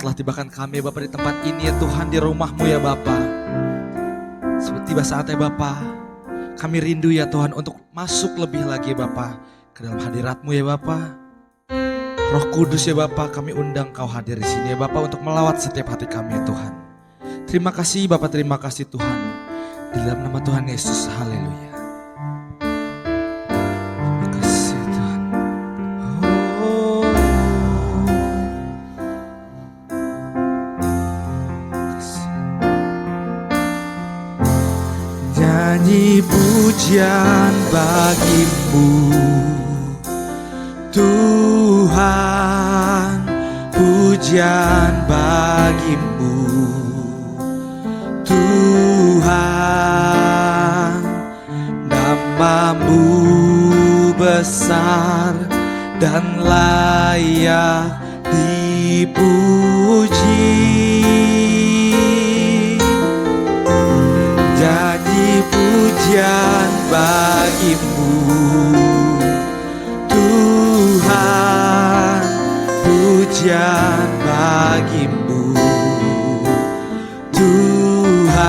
telah tibakan kami Bapa di tempat ini ya Tuhan, di rumah-Mu ya Bapa. Tiba saatnya Bapa, kami rindu ya Tuhan untuk masuk lebih lagi Bapa ke dalam hadirat-Mu ya Bapa. Roh Kudus ya Bapa, kami undang Kau hadir di sini ya Bapa untuk melawat setiap hati kami ya Tuhan. Terima kasih Bapa, terima kasih Tuhan. Di dalam nama Tuhan Yesus, haleluya. Terima kasih Tuhan. Oh. Nyanyi pujian bagi-Mu Tuhan, pujian bagi-Mu Tuhan, nama-Mu besar dan layak dipuji. Jadi pujian bagi-Mu Tuhan, pujian bagi-Mu Tuhan,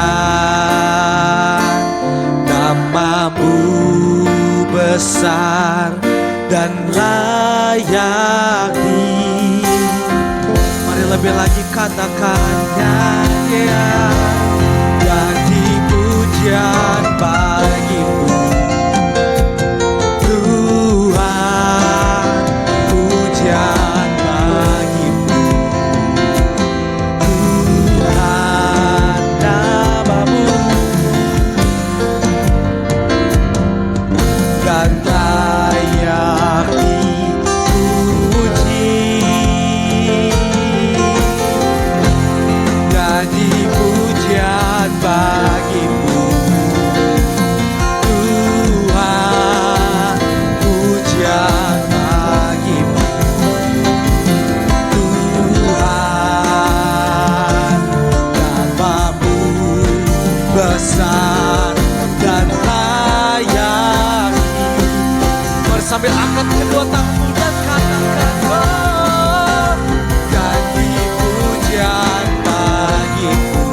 nama-Mu besar dan layak Mari lebih lagi katakannya ya. Jadi pujian bagi-Mu Tuhan, pujian bagi-Mu Tuhan, nama-Mu dan layak dipuji. Jadi pujian bagi-Mu Tuhan, pujian bagi-Mu Tuhan, nama-Mu besar dan layak. Sambil angkat kedua tanganmu dan katakan, oh, jadi pujian bagi-Mu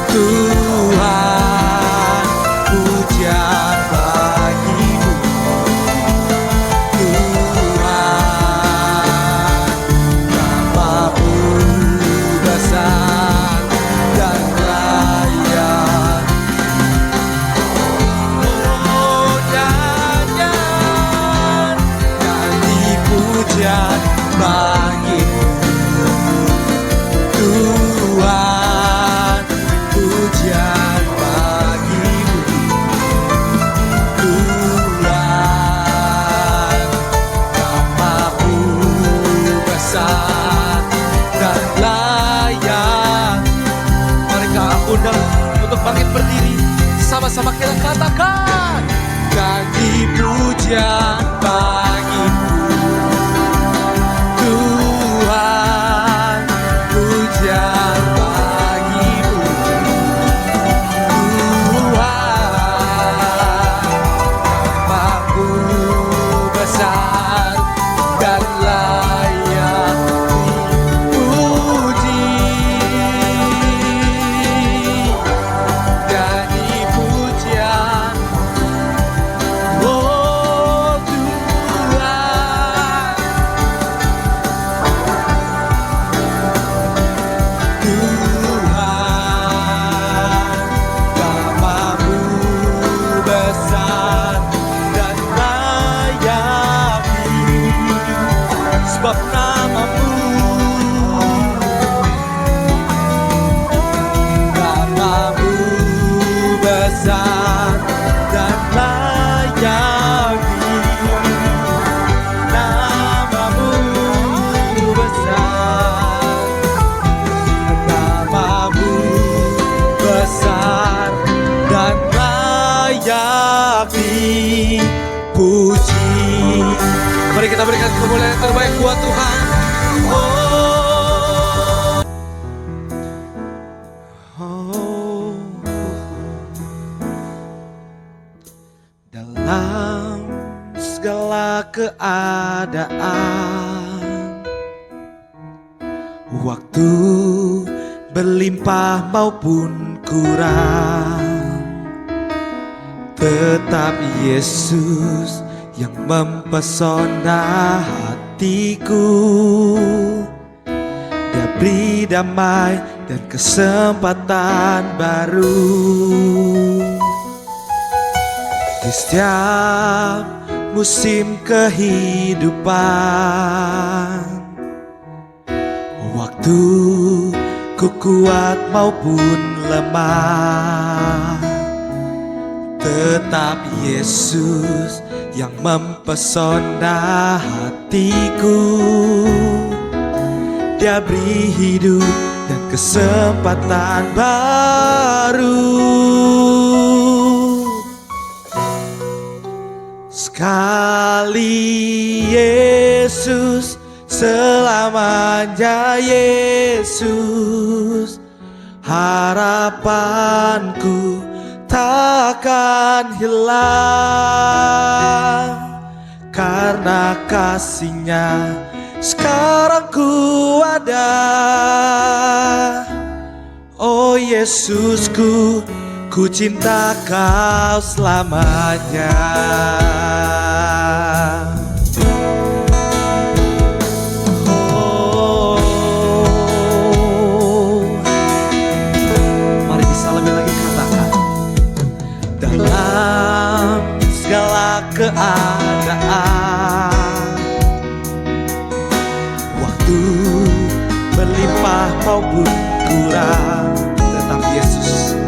Tuhan, pujian bagi-Mu Tuhan, nama-Mu besar dan layak. Oh, jadi pujian bagi-Mu Tuhan, pujian bagi-Mu Tuhan, nama-Mu besar dan layak. Mereka undang untuk bangkit berdiri, sama-sama kita katakan, jadi pujian bagi-Mu Tuhan, pujian bagi-Mu Tuhan, nama-Mu besar dan layak dipuji. Jadi pujian, oh Tuhan, Tuhan, nama-Mu besar dan layak sebab nama-Mu besar dan layak nama-Mu besar, nama-Mu besar dan layak dipuji. Mari kita berikan kemuliaan yang terbaik buat Tuhan. Dalam segala keadaan Waktu berlimpah maupun kurang, tetap Yesus yang mempesona hatiku. Dia beri damai dan kesempatan baru. Di setiap musim kehidupan, waktu ku kuat maupun lemah, tetap Yesus yang mempesona hatiku. Dia beri hidup dan kesempatan baru. Sekali Yesus, selamanya Yesus. Harapanku takkan hilang, karena kasih-Nya sekarang ku ada. Oh Yesusku, ku cinta Kau selamanya. Oh, mari bisa lebih lagi katakan. Dalam segala keadaan, berlimpah maupun kurang, tetap Yesus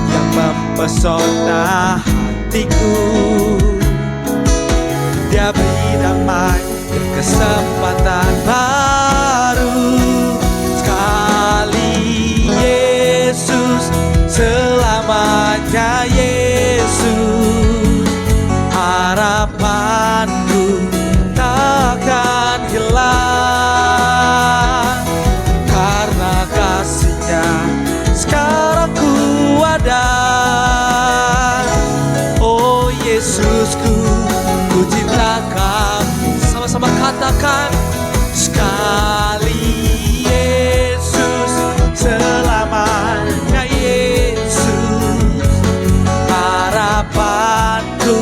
yang mempesona hatiku. Dia beri damai dan kesempatan baru. Sekali Yesus, selamanya Yesus. Harapanku takkan hilang, karena kasih-Nya sekarang ku ada. Oh Yesusku, ku cinta Kau. Sama-sama katakan. Sekali Yesus, selamanya Yesus. Harapanku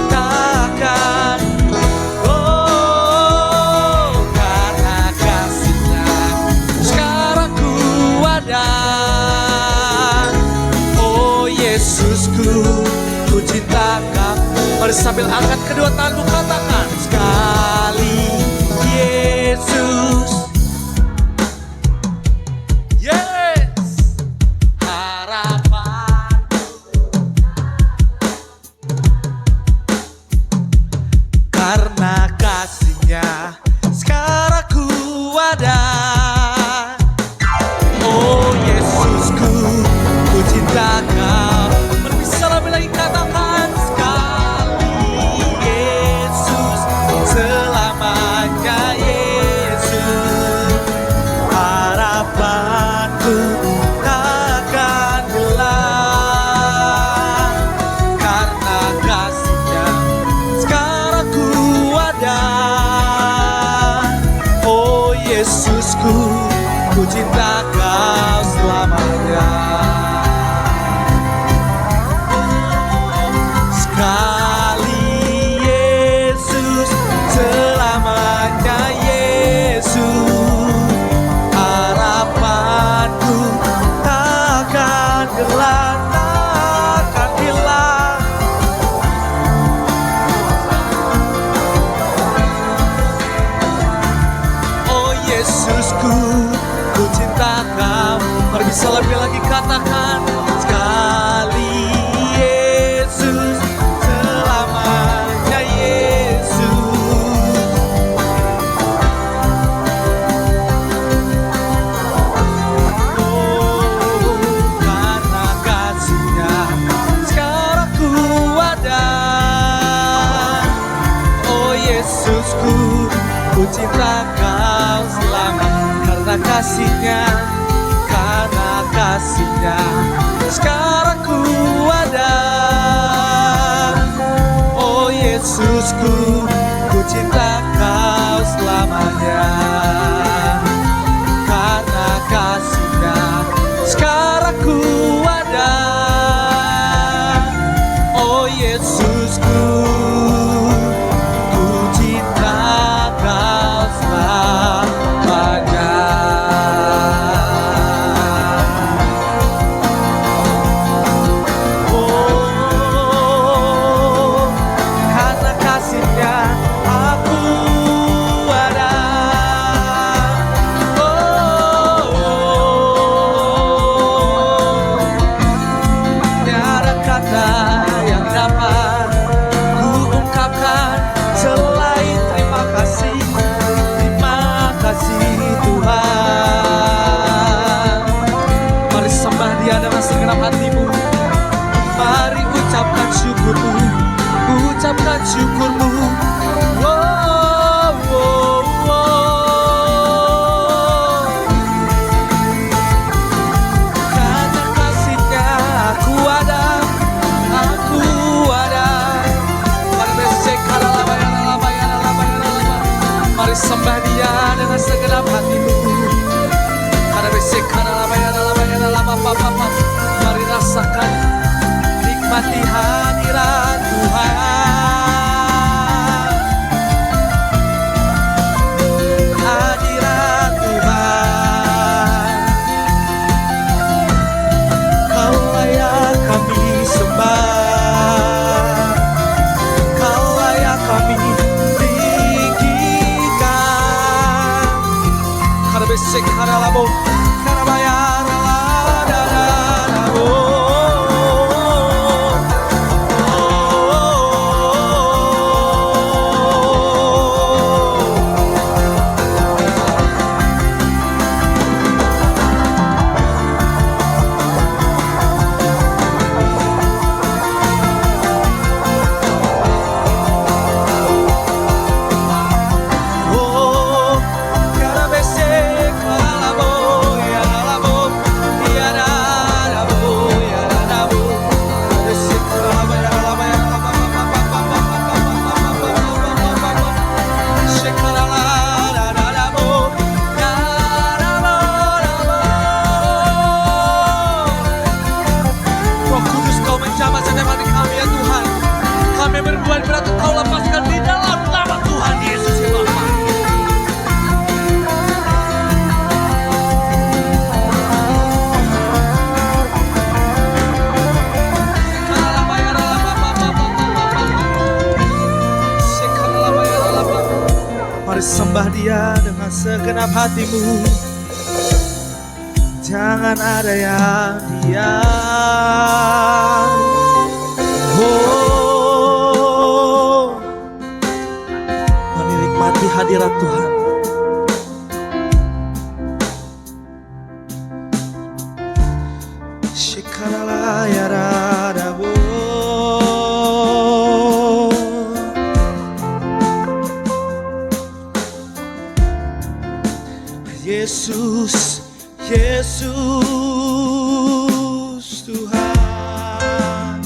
takkan, karena kasih-Nya sekarang ku ada. Oh Yesusku, ku cinta Kau. Mari sambil angkat kedua tanganmu katakan. Sekali Yesus, yes, harapanku, karena kasih-Nya sekarang ku ada. Oh Yesusku, ku cinta Kau. Bisa lebih lagi katakan. Sekali Yesus, selamanya Yesus. Harapanku takkan hilang, karena kasih-Nya sekarang ku ada. Oh Yesusku, ku cinta Kau selamanya. Sekali Yesus, selamanya Yesus. Harapanku takkan hilang, takkan hilang. Oh Yesusku, ku cinta Kau. Mari bisa lebih lagi katakan. Sekali Yesus, selamanya Yesus. Oh, karena kasih-Nya sekarang ku ada. Oh Yesusku, ku cinta Kau selamanya. Karena kasih-Nya, karena kasih-Nya sekarang ku ada. Oh Yesusku, ku cinta Kau selamanya. Karena kasih-Nya sekarang ku ada. Oh Yesusku, ku cinta Kau selamanya. Oh, karena kasih-Nya aku ada. Oh, tiada kata yang dapat ku ungkapkan selain terima kasih Tuhan. Mari sembah Dia dengan segenap hatimu. Mari ucapkan syukurmu, ucapkan syukurmu. Oh, oh, oh. Karena kasih-Nya aku ada, aku ada. Mari mari sembah Dia dengan segenap hatimu. Mari rasakan, nikmati hadirat Tuhan. Hadirat Tuhan. Kau layak kami sembah, Kau layak kami tinggikan. Karena besek haralabo, karena bayar. Sembah Dia dengan segenap hatimu. Jangan ada yang diam. Oh, menikmati hadirat Tuhan. Shikarala yaradabu. Yesus, Yesus Tuhan.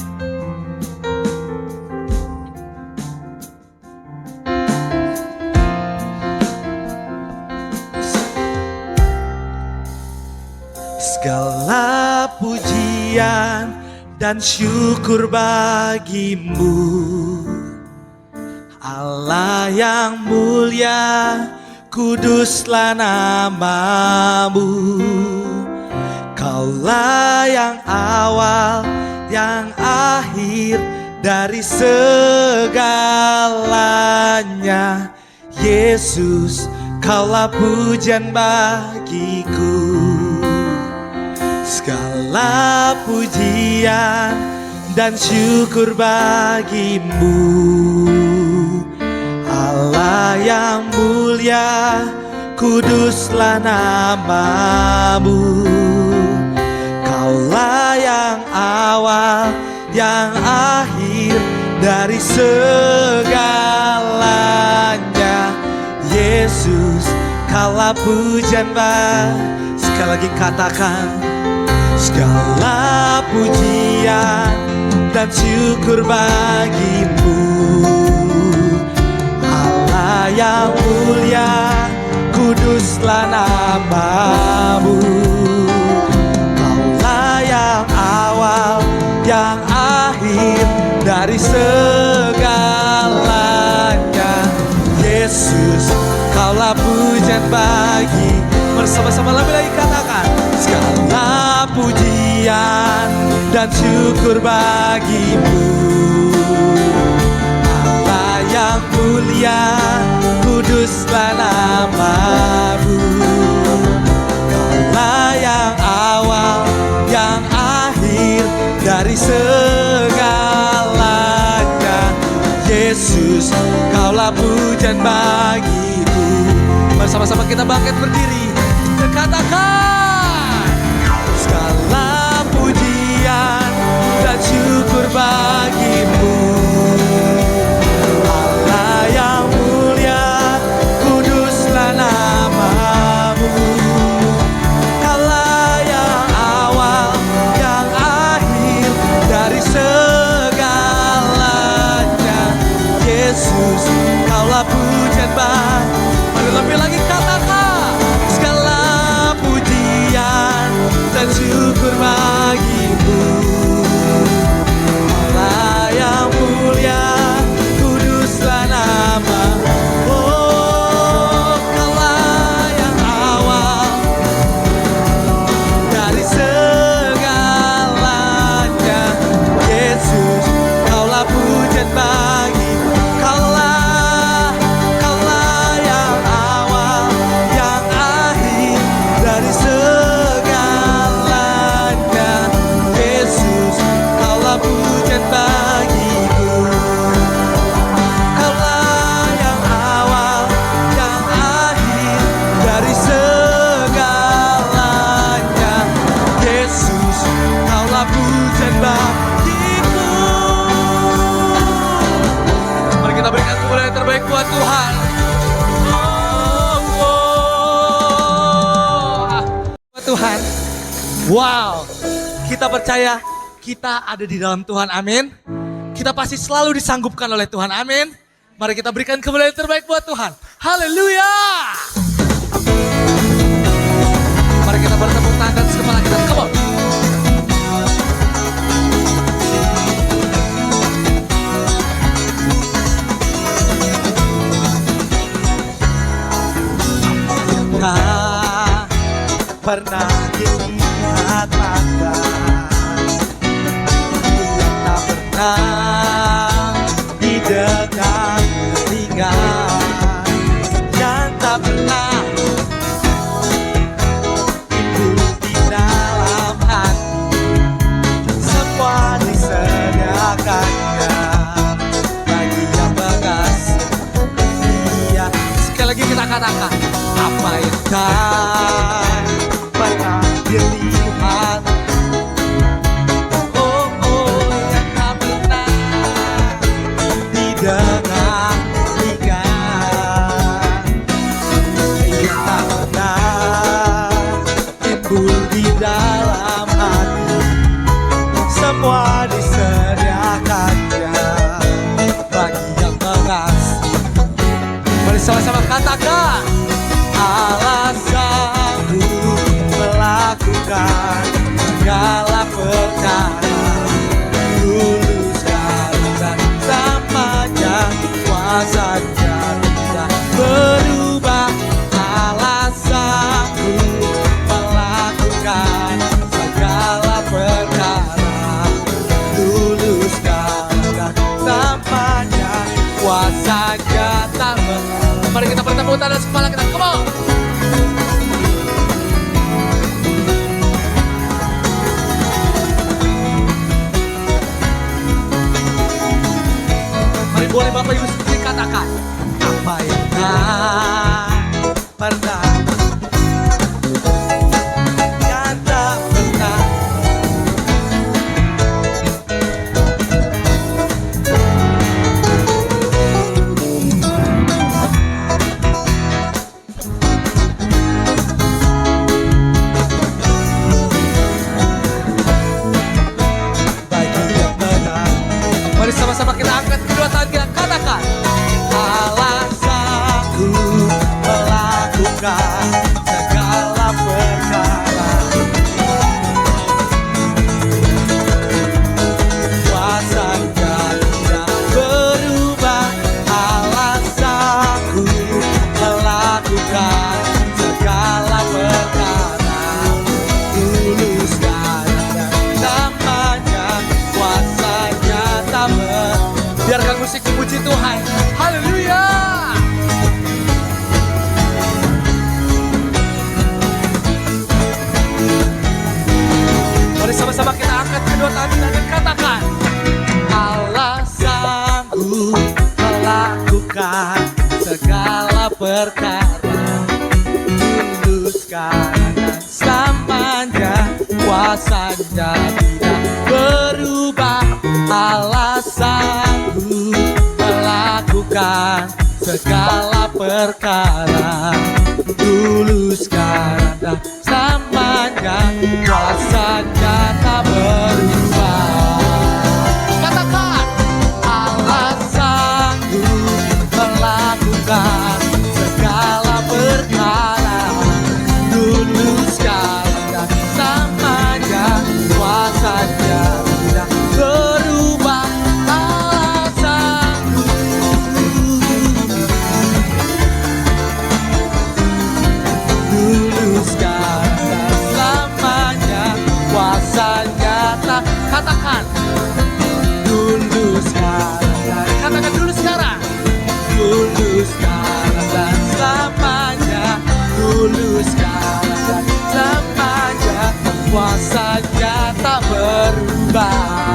Segala pujian dan syukur bagimu, Allah yang mulia, kuduslah namamu. Kaulah yang awal, yang akhir dari segalanya. Yesus, Kaulah pujian bagiku. Segala pujian dan syukur bagimu, Allah yang mulia, kuduslah namamu. Kaulah yang awal, yang akhir dari segalanya. Yesus, Kaulah pujian bagiku. Sekali lagi katakan, segala pujian dan syukur bagimu, Allah Allah yang mulia, kuduslah namamu. Kaulah yang awal, yang akhir dari segalanya. Yesus, kaulah pujian bagi, bersama-sama lagi katakan, segala pujian dan syukur bagimu. Allah yang mulia, kuduslah namamu. Kaulah yang awal, yang akhir dari segalanya. Yesus, kaulah pujian bagiku. Bersama-sama kita bangkit berdiri dan katakan, segala pujian dan syukur bagimu. Allah yang mulia, kuduslah namamu. Allah yang awal, yang akhir dari segalanya. Yesus, kaulah pujian bagi. Mari lebih lagi katakan, segala pujian dan syukur bagimu. Allah yang mulia, kuduslah nama. Oh, kaulah yang awal dari segalanya. Yesus, kaulah pujian bagi. Kaulah yang awal, yang akhir dari segalanya. Yesus, kaulah pujian bagiku. Kaulah yang awal, yang akhir dari segalanya. Yesus, kaulah pujian bagiku. Mari kita berikan kemuliaan yang terbaik buat Tuhan. Buat Tuhan. Wow, kita percaya kita ada di dalam Tuhan, amin. Kita pasti selalu disanggupkan oleh Tuhan, amin. Mari kita berikan kemuliaan yang terbaik buat Tuhan. Haleluya. Mari kita bertepuk tangan dan kepala kita, come on. Tak pernah dilihat mata, yang tak pernah didengar telinga, yang tak pernah timbul di dalam hati, semua disediakannya bagi yang mengasihi Dia. Sekali lagi kita katakan, apa yang tak pernah dilihat, oh yang tak pernah didengar telinga, yang tak pernah timbul di dalam hati, semua disediakannya bagi yang mengasihi. Mari sama-sama katakan, alasanku melakukan segala perkara, luluskan dan samanya kuasanya bisa berubah. Alasanku melakukan segala perkara, luluskan dan samanya kuasanya tak. Mari kita bertepuk tangan melakukan segala perkara. Kuasanya tidak berubah, alasanku melakukan segala perkara. Tuluskan namanya, kuasanya tak biarkan musik memuji Tuhan. Haleluya. Mari sama-sama kita angkat kedua tangan dan katakan, alasanku melakukan segala perkara. Tuluskan dan selamanya, kuasanya tidak berubah, alasanku melakukan segala perkara. Tuluskan dan selamanya, kuasanya tak berubah. Katakan, alasanku melakukan segala perkara. Tuluskan dan selamanya, kuasanya tidak berubah, alasanku. Tuluskan dan selamanya, kuasanya tak. Katakan, tuluskan dan katakan dulu sekarang. Tuluskan dan selamanya, tuluskan dan selamanya, kuasanya tak berubah.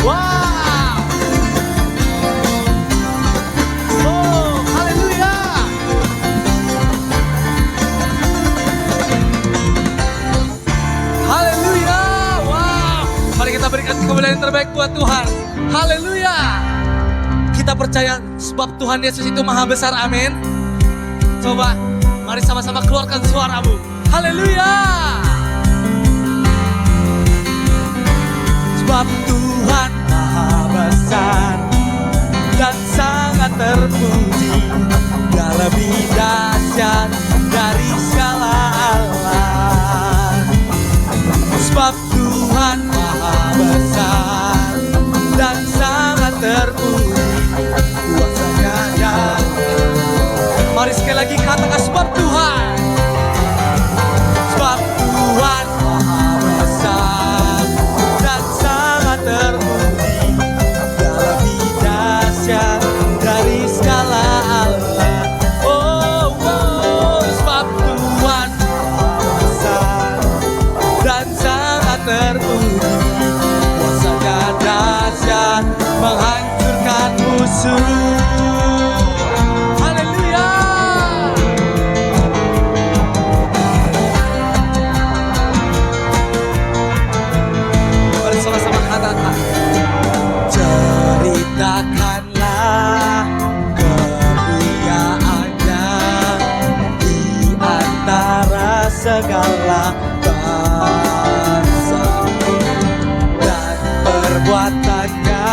Wow. Oh, haleluya. Haleluya. Wow. Mari kita berikan kemuliaan yang terbaik buat Tuhan. Haleluya. Kita percaya sebab Tuhan Yesus itu maha besar. Amin. Coba, mari sama-sama keluarkan suaramu. Haleluya. Sebab Tuhan maha besar dan sangat terpuji, Dia lebih dahsyat dari segala Allah. Sebab Tuhan maha besar dan sangat terpuji, kuasanya dan. Mari sekali lagi katakan, sebab Tuhan. Sebab Tuhan maha besar dan sangat terpuji, Dia lebih dahsyat dari segala Allah. Oh, oh, sebab Tuhan maha besar dan sangat terpuji, kuasanya dahsyat menghancurkan musuh. Ceritakanlah kemuliaannya di antara segala bangsa, dan perbuatannya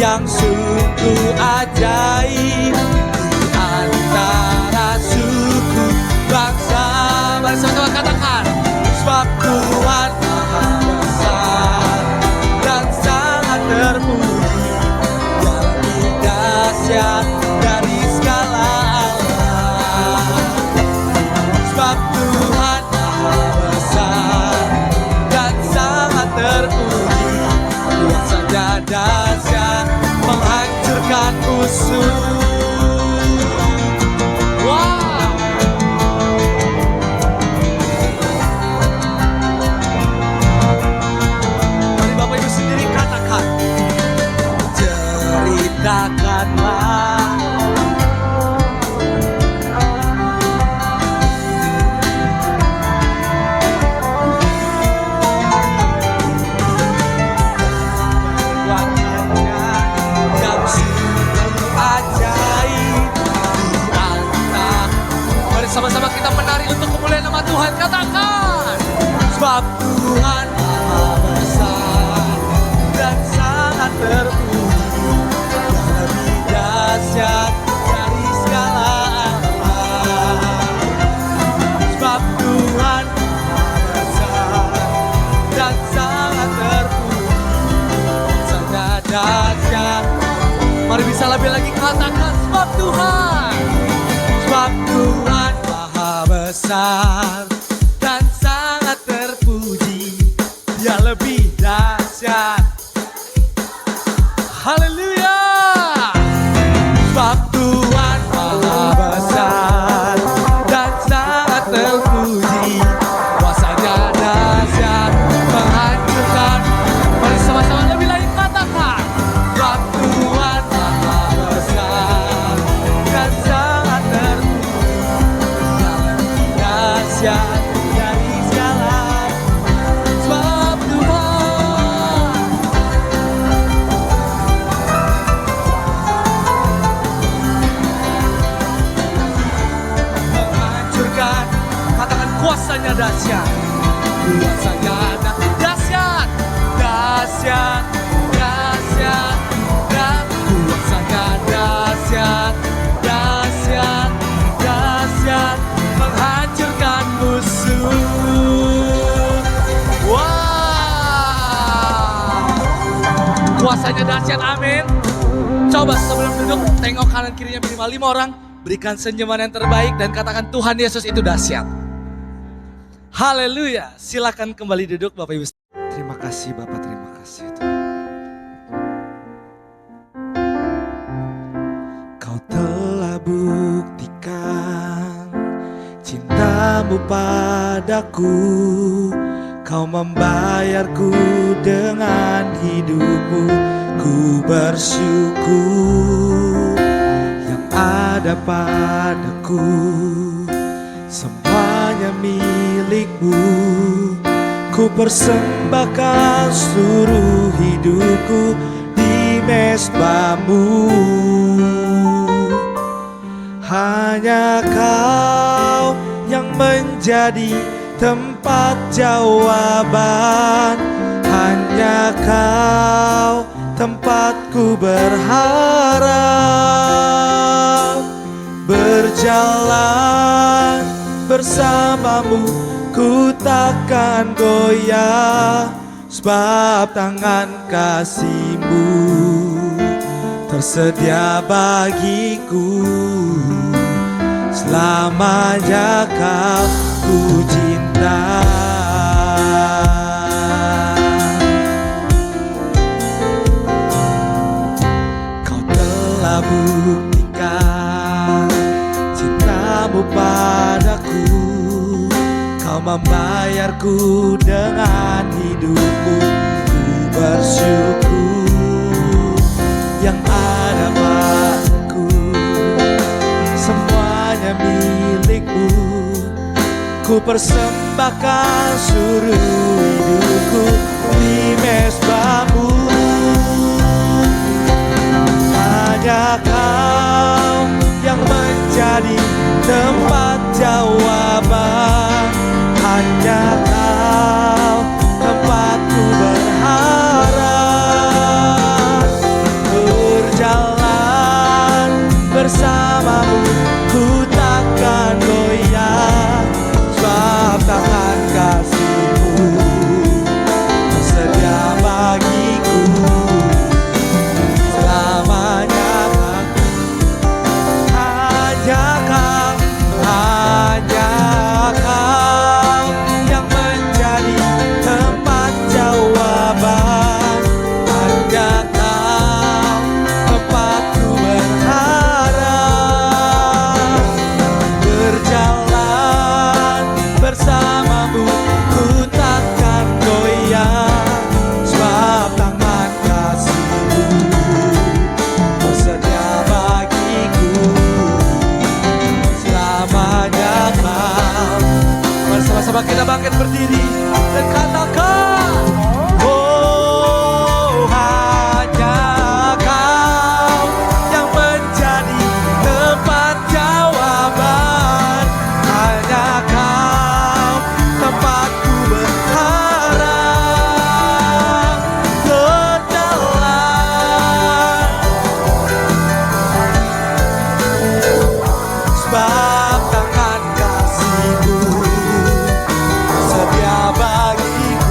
yang sungguh ajaib di antara suku bangsa. Mari sama-sama katakan, sebab Tuhan maha besar dan sangat terpuji, Dia lebih dahsyat dari segala Allah. Sebab Tuhan maha besar dan sangat terpuji, kuasanya dahsyat menghancurkan musuh. Wow. Mari Bapak Ibu sendiri katakan, ceritakanlah perbuatannya yang sungguh ajaib di antara. Mari sama-sama kita menari untuk kemuliaan nama Tuhan. Katakan, sebab Tuhan maha besar dan sangat terpuji, Dia lebih dahsyat dari segala Allah. katakan sebab Tuhan maha besar dan sangat terpuji. Dia lebih dahsyat. Haleluya. Sebab Tuhan maha besar dan sangat terpuji. Kuasanya dahsyat menghancurkan. Mari sama-sama lebih lagi katakan. Sebab Tuhan maha besar dan sangat terpuji. Dia lebih dahsyat dari segala. Sebab Tuhan menghancurkan. Katakan kuasanya dahsyat. Kuasanya dahsyat. Dahsyat. Dahsyat. Dan kuasanya dahsyat. Dahsyat. Dahsyat. Menghancurkan musuh. Wow. Kuasanya dahsyat, amin. Coba sebelum duduk, tengok kanan kirinya minimal 5 orang. Berikan senyuman yang terbaik dan katakan Tuhan Yesus itu dahsyat. Haleluya. Silakan kembali duduk Bapak Ibu. Terima kasih Bapak, terima kasih Tuhan. Kau telah buktikan cintamu padaku. Kau membayarku dengan hidupmu. Ku bersyukur yang ada padaku. Semuanya milikmu. Ku persembahkan seluruh hidupku di mezbamu. Hanya Kau yang menjadi tempat jawaban. Hanya Kau tempatku berharap. Berjalan bersamamu ku takkan goyah. Sebab tangan kasih-Mu tersedia bagiku. Selamanya Kau ku cinta. Kau telah buktikan cintamu padaku. Kau membayarku dengan hidupmu. Ku bersyukur yang ada padaku. Semuanya milikmu. Ku persembahkan seluruh hidupku di mezbamu. Hanya Kau yang menjadi tempat jawaban. Hanya Kau tempatku berharap. Berjalan bersamamu ku takkan goyah. Sebab tangan kasih-Mu tersedia bagiku. Selamanya hanya Kau, hanya Kau yang menjadi tempat jawaban. Hanya Kau tempatku berharap. Berjalan bersamamu ku takkan goyah. Sebab tangan kasih-Mu tersedia bagiku. Selamanya Kau. Mari sama-sama kita bangkit berdiri dan katakan, oh hanya Kau yang menjadi tempat jawaban. Hanya Kau tempatku berharap. Berjalan sebab tangan kasih-Mu sedia bagiku.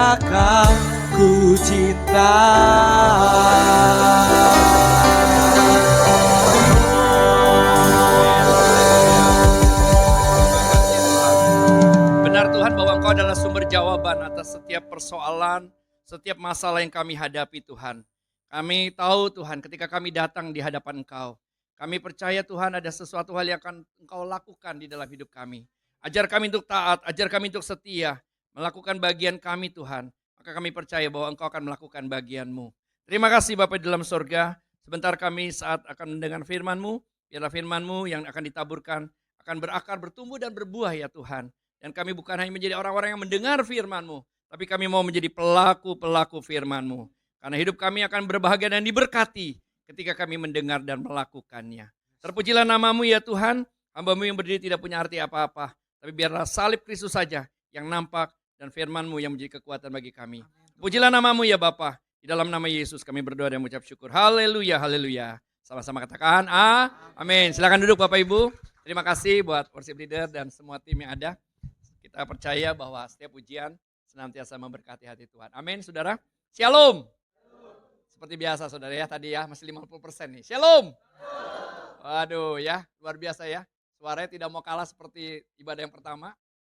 akan ku cinta. Benar Tuhan bahwa Engkau adalah sumber jawaban atas setiap persoalan, setiap masalah yang kami hadapi Tuhan. Kami tahu Tuhan ketika kami datang di hadapan Engkau, kami percaya Tuhan ada sesuatu hal yang akan Engkau lakukan di dalam hidup kami. Ajar kami untuk taat, ajar kami untuk setia, melakukan bagian kami Tuhan. Maka kami percaya bahwa Engkau akan melakukan bagian-Mu. Terima kasih Bapa di dalam sorga, sebentar kami saat akan mendengar firman-Mu, biarlah firman-Mu yang akan ditaburkan, akan berakar, bertumbuh dan berbuah ya Tuhan. Dan kami bukan hanya menjadi orang-orang yang mendengar firman-Mu, tapi kami mau menjadi pelaku-pelaku firman-Mu. Karena hidup kami akan berbahagia dan diberkati ketika kami mendengar dan melakukannya. Terpujilah nama-Mu ya Tuhan, hamba-Mu yang berdiri tidak punya arti apa-apa. Tapi biarlah salib Kristus saja yang nampak dan firman-Mu yang menjadi kekuatan bagi kami. Pujilah nama-Mu ya Bapa. Di dalam nama Yesus kami berdoa dan mengucap syukur. Haleluya, haleluya. Sama-sama katakan amin. Silakan duduk Bapak Ibu. Terima kasih buat worship leader dan semua tim yang ada. Kita percaya bahwa setiap ujian senantiasa memberkati hati Tuhan. Amin, saudara. Shalom. Seperti biasa, saudara ya. Tadi ya, masih 50% nih. Shalom. Waduh ya, luar biasa ya. Suaranya tidak mau kalah seperti ibadah yang pertama.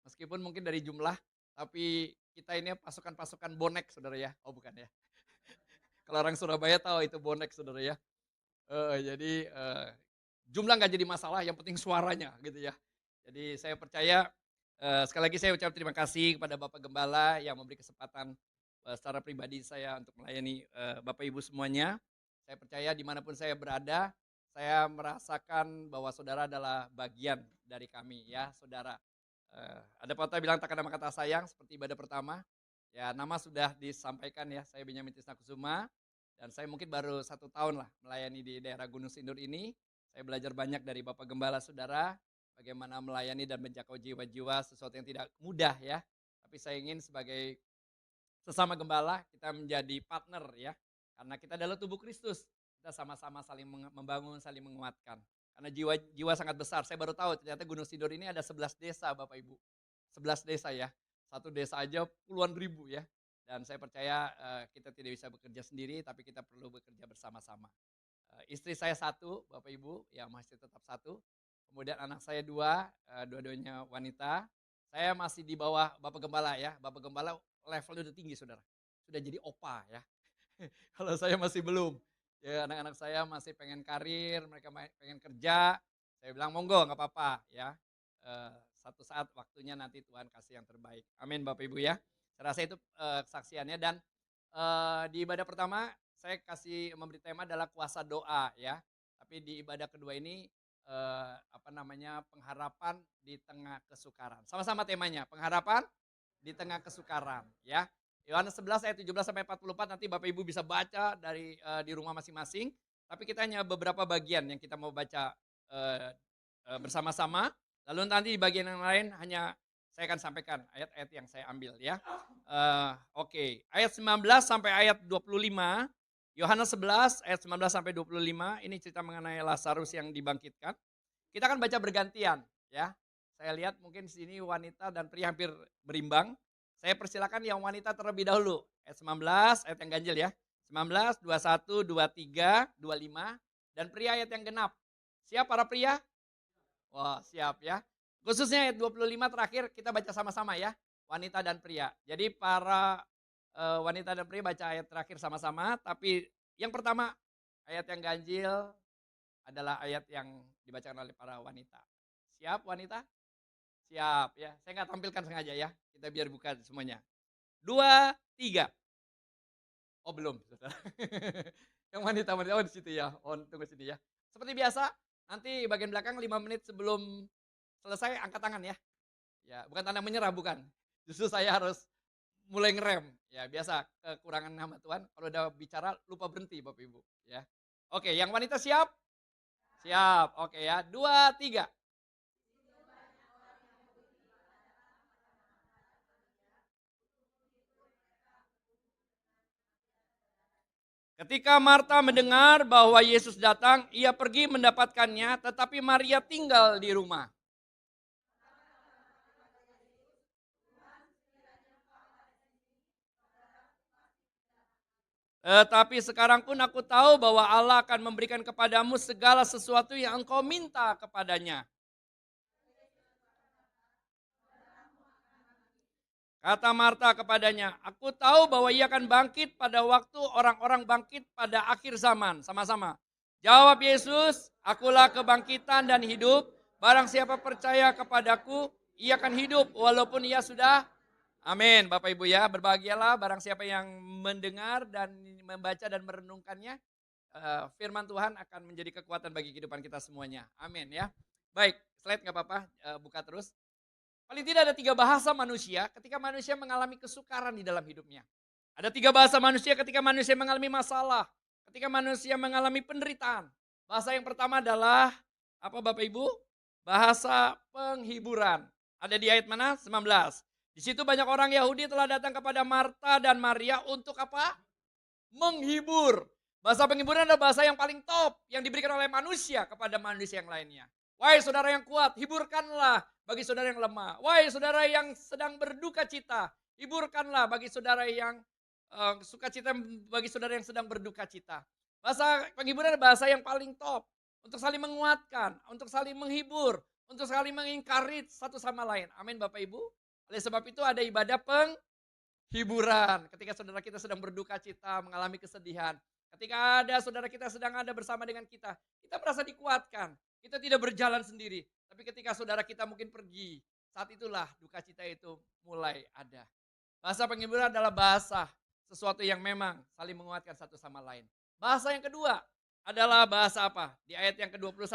Meskipun mungkin dari jumlah, tapi kita ini pasukan-pasukan bonek, saudara ya. Oh bukan ya. Kalau orang Surabaya tahu itu bonek, saudara ya. Jadi jumlah nggak jadi masalah, yang penting suaranya gitu ya. Jadi saya percaya. Sekali lagi saya ucap terima kasih kepada Bapak Gembala yang memberi kesempatan secara pribadi saya untuk melayani Bapak Ibu semuanya. Saya percaya dimanapun saya berada, saya merasakan bahwa saudara adalah bagian dari kami ya saudara. Ada patah bilang tak ada kata sayang seperti ibadah pertama. Ya nama sudah disampaikan ya, saya Benyamin Tisna Kusuma. Dan saya mungkin baru 1 tahun lah melayani di daerah Gunung Sindur ini. Saya belajar banyak dari Bapak Gembala saudara. Bagaimana melayani dan menjangkau jiwa-jiwa sesuatu yang tidak mudah ya. Tapi saya ingin sebagai sesama gembala kita menjadi partner ya. Karena kita adalah tubuh Kristus. Kita sama-sama saling membangun, saling menguatkan. Karena jiwa sangat besar. Saya baru tahu ternyata Gunung Sindur ini ada 11 desa Bapak Ibu. 11 desa ya. Satu desa aja puluhan ribu ya. Dan saya percaya kita tidak bisa bekerja sendiri tapi kita perlu bekerja bersama-sama. Istri saya 1 Bapak Ibu, ya masih tetap 1. Kemudian anak saya 2, dua-duanya wanita. Saya masih di bawah Bapak Gembala ya. Bapak Gembala levelnya udah tinggi saudara. Sudah jadi opa ya. Kalau saya masih belum. Ya anak-anak saya masih pengen karir, mereka pengen kerja. Saya bilang monggo gak apa-apa ya. Satu saat waktunya nanti Tuhan kasih yang terbaik. Amin Bapak Ibu ya. Saya rasa itu kesaksiannya dan di ibadah pertama saya kasih memberi tema adalah kuasa doa ya. Tapi di ibadah kedua ini pengharapan di tengah kesukaran. Sama-sama temanya, pengharapan di tengah kesukaran ya. Yohanes 11 ayat 17 sampai 44 nanti Bapak Ibu bisa baca dari di rumah masing-masing. Tapi kita hanya beberapa bagian yang kita mau baca bersama-sama. Lalu nanti di bagian yang lain hanya saya akan sampaikan ayat-ayat yang saya ambil ya. Oke. Ayat 19 sampai ayat 25. Yohanes 11 ayat 19 sampai 25 ini cerita mengenai Lazarus yang dibangkitkan. Kita akan baca bergantian ya. Saya lihat mungkin di sini wanita dan pria hampir berimbang. Saya persilakan yang wanita terlebih dahulu. Ayat 19 ayat yang ganjil ya. 19, 21, 23, 25 dan pria ayat yang genap. Siap para pria? Wah, siap ya. Khususnya ayat 25 terakhir kita baca sama-sama ya. Wanita dan pria. Jadi para wanita dan pria baca ayat terakhir sama-sama, tapi yang pertama ayat yang ganjil adalah ayat yang dibacakan oleh para wanita. Siap wanita? Siap ya, saya nggak tampilkan sengaja ya, kita biar buka semuanya. 2, 3. Oh belum, saudara. Yang wanita oh di situ ya, oh tunggu sini ya. Seperti biasa, nanti bagian belakang 5 menit sebelum selesai angkat tangan ya. Ya, bukan tanda menyerah, bukan. Justru saya harus mulai ngerem. Ya biasa kekurangan nama Tuhan. Kalau udah bicara lupa berhenti Bapak Ibu. Ya. Oke, yang wanita siap? Siap. Oke ya. 2, 3. Ketika Marta mendengar bahwa Yesus datang, ia pergi mendapatkannya, tetapi Maria tinggal di rumah. Tetapi sekarang pun aku tahu bahwa Allah akan memberikan kepadamu segala sesuatu yang engkau minta kepadanya. Kata Marta kepadanya, aku tahu bahwa ia akan bangkit pada waktu orang-orang bangkit pada akhir zaman. Sama-sama. Jawab Yesus, akulah kebangkitan dan hidup. Barang siapa percaya kepadaku, ia akan hidup walaupun ia sudah. Amin. Bapak Ibu ya, berbahagialah barang siapa yang mendengar dan membaca dan merenungkannya. Firman Tuhan akan menjadi kekuatan bagi kehidupan kita semuanya. Amin ya. Baik, slide nggak apa-apa, buka terus. Paling tidak ada 3 bahasa manusia ketika manusia mengalami kesukaran di dalam hidupnya. Ada 3 bahasa manusia ketika manusia mengalami masalah, ketika manusia mengalami penderitaan. Bahasa yang pertama adalah, apa Bapak Ibu? Bahasa penghiburan. Ada di ayat mana? 19. Di situ banyak orang Yahudi telah datang kepada Marta dan Maria untuk apa? Menghibur. Bahasa penghiburan adalah bahasa yang paling top yang diberikan oleh manusia kepada manusia yang lainnya. Wahai saudara yang kuat, hiburkanlah bagi saudara yang lemah. Wahai saudara yang sedang berduka cita, hiburkanlah bagi saudara yang sukacita, bagi saudara yang sedang berduka cita. Bahasa penghiburan adalah bahasa yang paling top untuk saling menguatkan, untuk saling menghibur, untuk saling mengencourage satu sama lain. Amin Bapak Ibu. Oleh sebab itu ada ibadah hiburan, ketika saudara kita sedang berduka cita, mengalami kesedihan. Ketika ada saudara kita sedang ada bersama dengan kita merasa dikuatkan. Kita tidak berjalan sendiri. Tapi ketika saudara kita mungkin pergi, saat itulah duka cita itu mulai ada. Bahasa penghiburan adalah bahasa sesuatu yang memang saling menguatkan satu sama lain. Bahasa yang kedua adalah bahasa apa? Di ayat yang ke-21.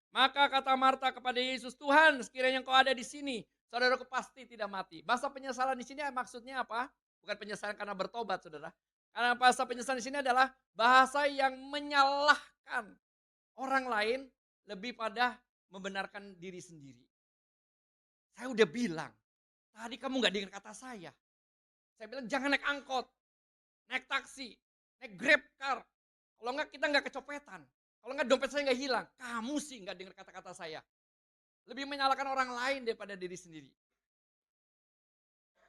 Maka kata Marta kepada Yesus, Tuhan sekiranya engkau ada di sini, saudaraku pasti tidak mati. Bahasa penyesalan di sini maksudnya apa? Bukan penyesalan karena bertobat, saudara. Karena bahasa penyesalan di sini adalah bahasa yang menyalahkan orang lain lebih pada membenarkan diri sendiri. Saya udah bilang, tadi kamu gak dengar kata saya. Saya bilang jangan naik angkot, naik taksi, naik grab car. Kalau enggak kita gak kecopetan. Kalau enggak dompet saya gak hilang. Kamu sih gak dengar kata-kata saya. Lebih menyalahkan orang lain daripada diri sendiri.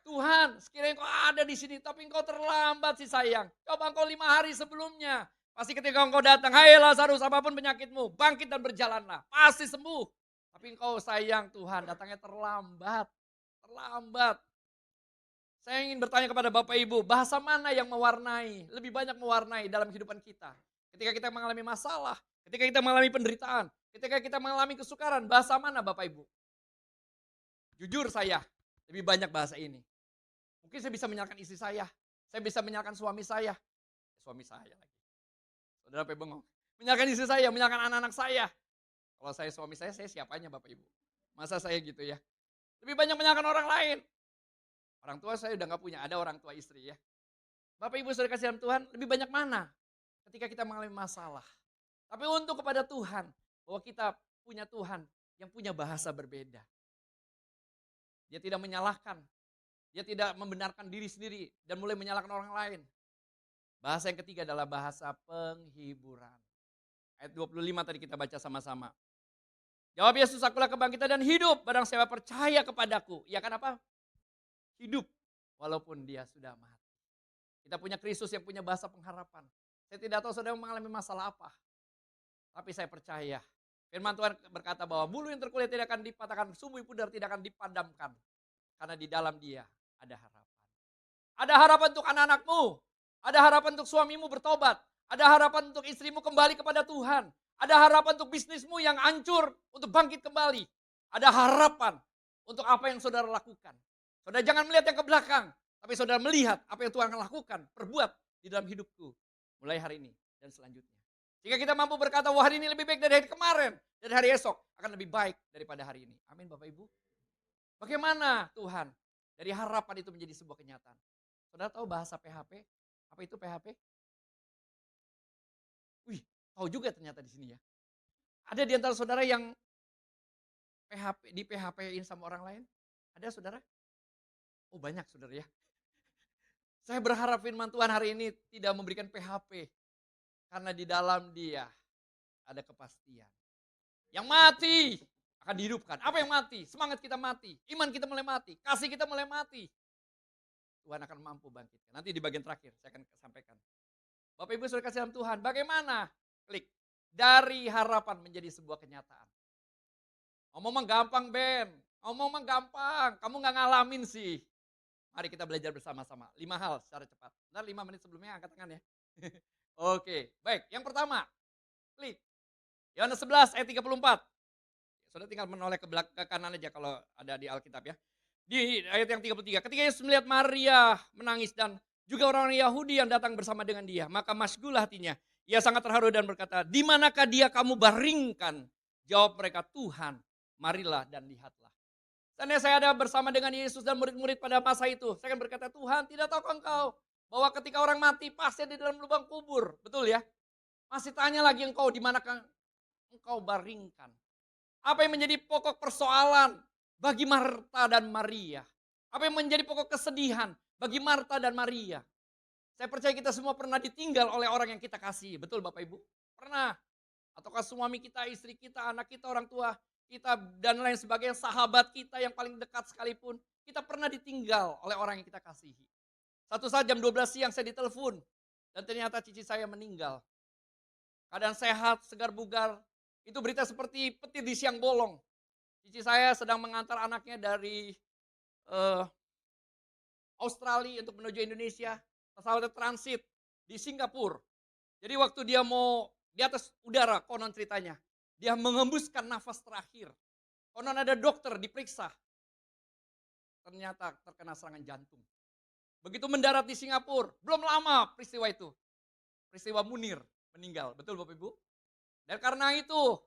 Tuhan, sekiranya engkau ada di sini, tapi engkau terlambat sih sayang. Coba engkau 5 hari sebelumnya. Pasti ketika engkau datang, hai Lazarus, apapun penyakitmu, bangkit dan berjalanlah. Pasti sembuh. Tapi engkau sayang Tuhan, datangnya terlambat. Terlambat. Saya ingin bertanya kepada Bapak Ibu, bahasa mana yang mewarnai, lebih banyak mewarnai dalam kehidupan kita? Ketika kita mengalami masalah, ketika kita mengalami penderitaan, ketika kita mengalami kesukaran, bahasa mana Bapak Ibu? Jujur saya, lebih banyak bahasa ini. Mungkin saya bisa menyalahkan istri saya bisa menyalahkan suami saya lagi. Saudara apa bengong? Menyalahkan istri saya, menyalahkan anak-anak saya. Kalau saya suami saya siapanya Bapak Ibu? Masa saya gitu ya? Lebih banyak menyalahkan orang lain. Orang tua saya udah gak punya, ada orang tua istri ya. Bapak Ibu saudara kasih dalam Tuhan, lebih banyak mana ketika kita mengalami masalah. Tapi untuk kepada Tuhan, bahwa kita punya Tuhan yang punya bahasa berbeda. Dia tidak menyalahkan, dia tidak membenarkan diri sendiri dan mulai menyalahkan orang lain. Bahasa yang ketiga adalah bahasa penghiburan. Ayat 25 tadi kita baca sama-sama. Jawab Yesus, akulah kebangkitan dan hidup. Barang siapa percaya kepadaku, ia akan apa? Hidup walaupun dia sudah mati. Kita punya Kristus yang punya bahasa pengharapan. Saya tidak tahu saudara mengalami masalah apa. Tapi saya percaya. Firman Tuhan berkata bahwa bulu yang terkulit tidak akan dipatahkan, sumbu pudar tidak akan dipadamkan. Karena di dalam dia ada harapan. Ada harapan untuk anak-anakmu. Ada harapan untuk suamimu bertobat. Ada harapan untuk istrimu kembali kepada Tuhan. Ada harapan untuk bisnismu yang hancur untuk bangkit kembali. Ada harapan untuk apa yang saudara lakukan. Saudara jangan melihat yang ke belakang. Tapi saudara melihat apa yang Tuhan akan lakukan. Perbuat di dalam hidupku. Mulai hari ini dan selanjutnya. Jika kita mampu berkata, wah hari ini lebih baik dari hari kemarin. Dari hari esok akan lebih baik daripada hari ini. Amin Bapak Ibu. Bagaimana Tuhan? Dari harapan itu menjadi sebuah kenyataan. Saudara tahu bahasa PHP? Apa itu PHP? Wih, tahu juga ternyata di sini ya. Ada di antara saudara yang di PHP-in sama orang lain? Ada saudara? Oh banyak saudara ya. Saya berharap firman Tuhan hari ini tidak memberikan PHP. Karena di dalam dia ada kepastian. Yang mati akan dihidupkan. Apa yang mati? Semangat kita mati. Iman kita mulai mati. Kasih kita mulai mati. Tuhan akan mampu bangkitkan. Nanti di bagian terakhir saya akan sampaikan. Bapak Ibu sudah kasih dalam Tuhan, bagaimana? Klik. Dari harapan menjadi sebuah kenyataan. Ngomong mah gampang Ben, ngomong mah gampang, kamu nggak ngalamin sih. Mari kita belajar bersama-sama. 5 hal secara cepat. Bentar 5 menit sebelumnya angkat tangan ya. Oke, baik. Yang pertama, klik. Yohanes 11 ayat 34. Saudara tinggal menoleh ke kanan aja kalau ada di Alkitab ya. Di ayat yang 33. Ketika Yesus melihat Maria menangis dan juga orang-orang Yahudi yang datang bersama dengan dia, maka masygulah hatinya. Ia sangat terharu dan berkata, "Di manakah dia kamu baringkan?" Jawab mereka, "Tuhan, marilah dan lihatlah." Seandainya saya ada bersama dengan Yesus dan murid-murid pada masa itu, saya akan berkata, "Tuhan, tidak tahukah engkau bahwa ketika orang mati pasti di dalam lubang kubur?" Betul ya? Masih tanya lagi engkau, di manakah engkau baringkan? Apa yang menjadi pokok persoalan bagi Marta dan Maria? Apa yang menjadi pokok kesedihan bagi Marta dan Maria? Saya percaya kita semua pernah ditinggal oleh orang yang kita kasih. Betul Bapak Ibu? Pernah. Ataukah suami kita, istri kita, anak kita, orang tua kita, dan lain sebagainya, sahabat kita yang paling dekat sekalipun. Kita pernah ditinggal oleh orang yang kita kasihi. Satu saat jam 12 siang saya ditelepon. Dan ternyata cici saya meninggal. Keadaan sehat, segar bugar. Itu berita seperti petir di siang bolong. Cici saya sedang mengantar anaknya dari eh, Australia untuk menuju Indonesia. Pesawatnya transit di Singapura. Jadi waktu dia mau di atas udara, konon ceritanya. Dia mengembuskan nafas terakhir. Konon ada dokter diperiksa. Ternyata terkena serangan jantung. Begitu mendarat di Singapura, belum lama peristiwa itu. Peristiwa Munir meninggal. Betul Bapak Ibu? Dan karena itu,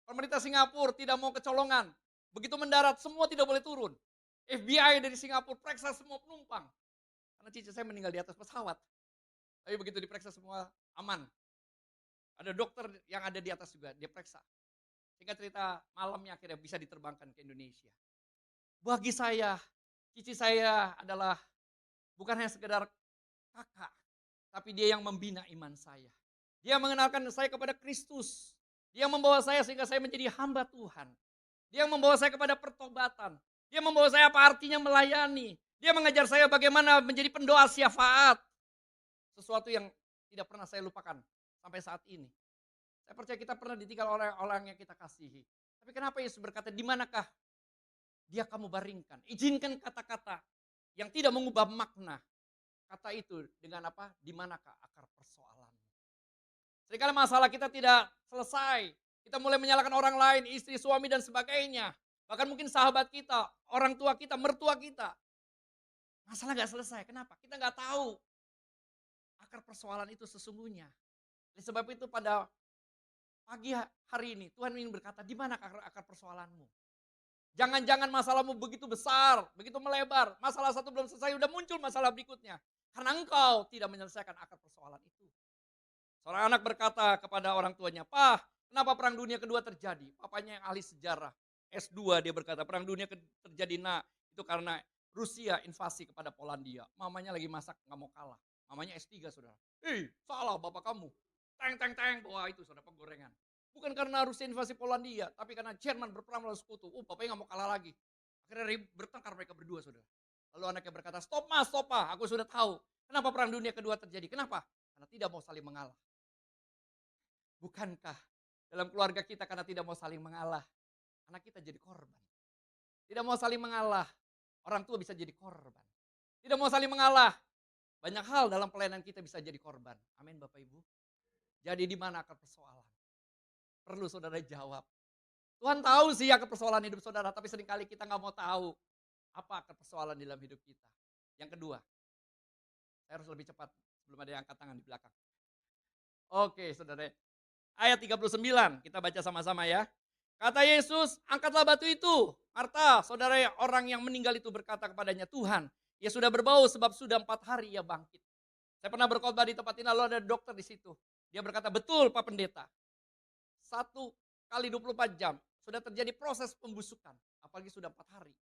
pemerintah Singapura tidak mau kecolongan. Begitu mendarat, semua tidak boleh turun. FBI dari Singapura periksa semua penumpang. Karena cici saya meninggal di atas pesawat. Tapi begitu diperiksa semua aman. Ada dokter yang ada di atas juga, dia periksa. Singkat cerita, malamnya akhirnya bisa diterbangkan ke Indonesia. Bagi saya, cici saya adalah bukan hanya sekedar kakak, tapi dia yang membina iman saya. Dia mengenalkan saya kepada Kristus. Dia membawa saya sehingga saya menjadi hamba Tuhan. Dia membawa saya kepada pertobatan. Dia membawa saya apa artinya melayani. Dia mengajar saya bagaimana menjadi pendoa syafaat. Sesuatu yang tidak pernah saya lupakan sampai saat ini. Saya percaya kita pernah ditinggal oleh orang yang kita kasihi. Tapi kenapa Yesus berkata, di manakah dia kamu baringkan? Izinkan kata-kata yang tidak mengubah makna. Kata itu dengan apa? Di manakah akar persoalan? Seringkali masalah kita tidak selesai. Kita mulai menyalahkan orang lain, istri, suami, dan sebagainya. Bahkan mungkin sahabat kita, orang tua kita, mertua kita. Masalah gak selesai. Kenapa? Kita gak tahu akar persoalan itu sesungguhnya. Oleh sebab itu pada pagi hari ini Tuhan ingin berkata, di mana akar persoalanmu? Jangan-jangan masalahmu begitu besar, begitu melebar. Masalah satu belum selesai, udah muncul masalah berikutnya. Karena engkau tidak menyelesaikan akar persoalan itu. Seorang anak berkata kepada orang tuanya, "Pak, kenapa perang dunia kedua terjadi?" Papanya yang ahli sejarah, S2 dia berkata, "Perang dunia terjadi itu karena Rusia invasi kepada Polandia." Mamanya lagi masak, nggak mau kalah. Mamanya S3 saudara. Salah bapak kamu. Teng, wah itu saudara penggorengan. Bukan karena Rusia invasi Polandia, tapi karena Jerman berperang melawan sekutu. Bapaknya nggak mau kalah lagi. Akhirnya bertengkar mereka berdua saudara. Lalu anaknya berkata, stop mas, aku sudah tahu. Kenapa perang dunia kedua terjadi? Kenapa? Karena tidak mau saling mengalah. Bukankah dalam keluarga kita karena tidak mau saling mengalah, anak kita jadi korban. Tidak mau saling mengalah, orang tua bisa jadi korban. Tidak mau saling mengalah, banyak hal dalam pelayanan kita bisa jadi korban. Amin Bapak Ibu. Jadi di mana akar persoalan? Perlu saudara jawab. Tuhan tahu sih akar persoalan hidup saudara, tapi seringkali kita nggak mau tahu apa akar persoalan di dalam hidup kita. Yang kedua, saya harus lebih cepat sebelum ada yang angkat tangan di belakang. Oke saudara, ayat 39 kita baca sama-sama ya. Kata Yesus, angkatlah batu itu. Marta, saudara orang yang meninggal itu berkata kepadanya, Tuhan, ia sudah berbau sebab sudah 4 hari ia bangkit. Saya pernah berkhotbah di tempat ini, lalu ada dokter di situ. Dia berkata, betul Pak Pendeta. 1 kali 24 jam sudah terjadi proses pembusukan. Apalagi sudah 4 hari.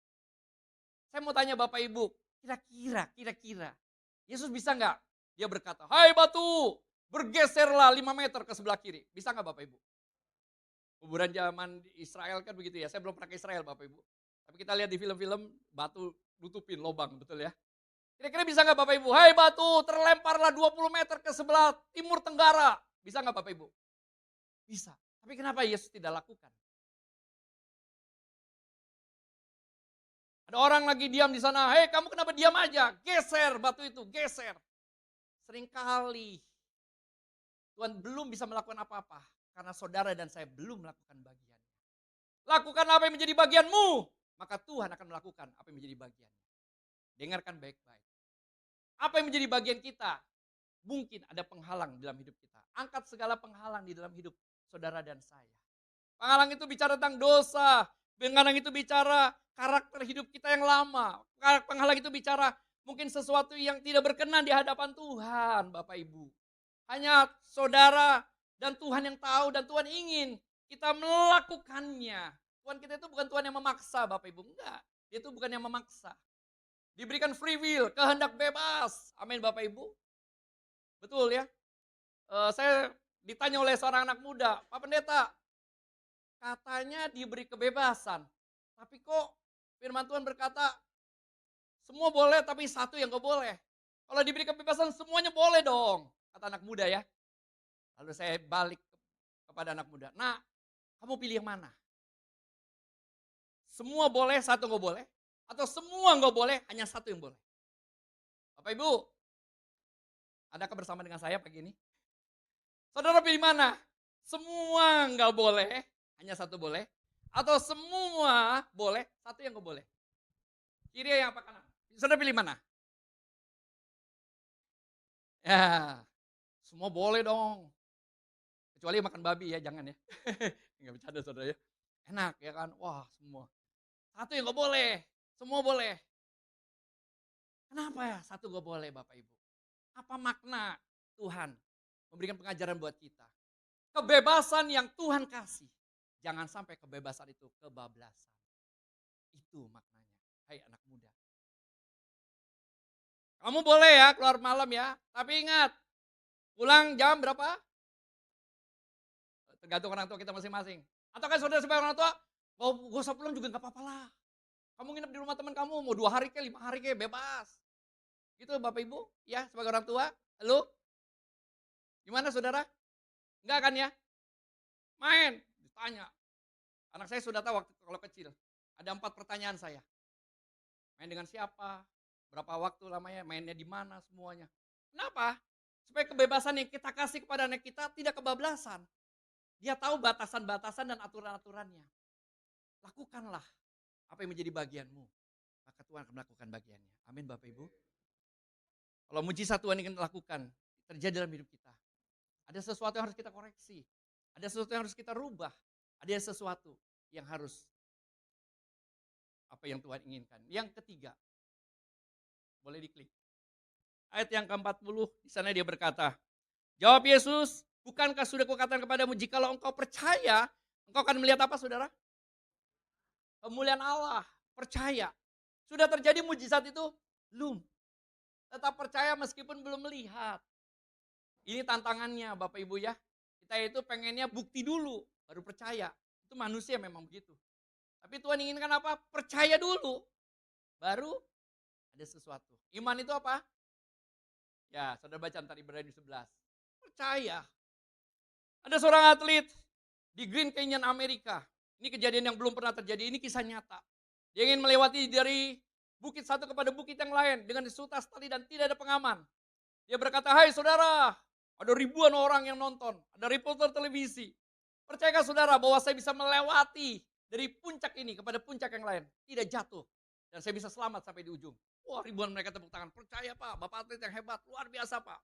Saya mau tanya Bapak Ibu, kira-kira Yesus bisa nggak? Dia berkata, hai batu, bergeserlah 5 meter ke sebelah kiri. Bisa nggak Bapak Ibu? Kuburan zaman Israel kan begitu ya. Saya belum pernah ke Israel Bapak Ibu. Tapi kita lihat di film-film batu nutupin lubang, betul ya. Kira-kira bisa nggak Bapak Ibu? Hai batu, terlemparlah 20 meter ke sebelah timur tenggara. Bisa nggak Bapak Ibu? Bisa. Tapi kenapa Yesus tidak lakukan? Ada orang lagi diam di sana, hei kamu kenapa diam aja? Geser batu itu, geser. Seringkali Tuhan belum bisa melakukan apa-apa. Karena saudara dan saya belum melakukan bagian. Lakukan apa yang menjadi bagianmu. Maka Tuhan akan melakukan apa yang menjadi bagiannya. Dengarkan baik-baik. Apa yang menjadi bagian kita? Mungkin ada penghalang dalam hidup kita. Angkat segala penghalang di dalam hidup saudara dan saya. Penghalang itu bicara tentang dosa. Penghalang itu bicara karakter hidup kita yang lama. Penghalang itu bicara mungkin sesuatu yang tidak berkenan di hadapan Tuhan, Bapak Ibu. Hanya saudara dan Tuhan yang tahu dan Tuhan ingin kita melakukannya. Tuhan kita itu bukan Tuhan yang memaksa, Bapak Ibu. Enggak, dia itu bukan yang memaksa. Diberikan free will, kehendak bebas. Amin Bapak Ibu. Betul ya. Saya ditanya oleh seorang anak muda, Pak Pendeta, katanya diberi kebebasan. Tapi kok firman Tuhan berkata, semua boleh tapi satu yang gak boleh. Kalau diberi kebebasan semuanya boleh dong, kata anak muda ya. Lalu saya balik kepada anak muda, nah kamu pilih yang mana? Semua boleh, satu gak boleh? Atau semua gak boleh, hanya satu yang boleh? Bapak Ibu, adakah bersama dengan saya pagi ini? Saudara pilih mana? Semua nggak boleh, hanya satu boleh. Atau semua boleh, satu yang nggak boleh. Kiri yang apa kanan? Saudara pilih mana? Ya, semua boleh dong. Kecuali makan babi ya, jangan ya. Nggak bercanda saudara ya. Enak ya kan, wah semua. Satu yang nggak boleh, semua boleh. Kenapa ya satu nggak boleh Bapak Ibu? Apa makna Tuhan memberikan pengajaran buat kita? Kebebasan yang Tuhan kasih. Jangan sampai kebebasan itu kebablasan. Itu maknanya. Hai anak muda. Kamu boleh ya keluar malam ya. Tapi ingat, pulang jam berapa? Tergantung orang tua kita masing-masing. Atau kan saudara sebagai orang tua, gak usah pulang juga gak apa-apa lah. Kamu nginep di rumah teman kamu, mau 2 hari ke 5 hari ke bebas. Gitu Bapak Ibu, ya sebagai orang tua. Halo? Gimana saudara? Enggak kan ya? Main, ditanya. Anak saya sudah tahu waktu kalau kecil. Ada 4 pertanyaan saya. Main dengan siapa? Berapa waktu lamanya? Mainnya di mana semuanya. Kenapa? Supaya kebebasan yang kita kasih kepada anak kita tidak kebablasan. Dia tahu batasan-batasan dan aturan-aturannya. Lakukanlah apa yang menjadi bagianmu. Maka Tuhan akan melakukan bagiannya. Amin Bapak Ibu. Kalau mujizat Tuhan ingin lakukan, terjadi dalam hidup kita. Ada sesuatu yang harus kita koreksi. Ada sesuatu yang harus kita rubah. Ada sesuatu yang harus apa yang Tuhan inginkan. Yang ketiga, boleh diklik. Ayat yang ke-40, di sana dia berkata, jawab Yesus, bukankah sudah kukatakan kepadamu, jikalau engkau percaya, engkau akan melihat apa saudara? Kemuliaan Allah, percaya. Sudah terjadi mujizat itu? Belum. Tetap percaya meskipun belum melihat. Ini tantangannya Bapak Ibu ya. Kita itu pengennya bukti dulu, baru percaya. Itu manusia memang begitu. Tapi Tuhan inginkan apa? Percaya dulu. Baru ada sesuatu. Iman itu apa? Ya, saudara baca ntar Ibrani 11. Percaya. Ada seorang atlet di Grand Canyon Amerika. Ini kejadian yang belum pernah terjadi, ini kisah nyata. Dia ingin melewati dari bukit satu kepada bukit yang lain dengan disutas tali dan tidak ada pengaman. Dia berkata, hai saudara, ada ribuan orang yang nonton, ada reporter televisi. Percayakah saudara bahwa saya bisa melewati dari puncak ini kepada puncak yang lain, tidak jatuh. Dan saya bisa selamat sampai di ujung. Wah ribuan mereka tepuk tangan, percaya Pak, Bapak atlet yang hebat, luar biasa Pak.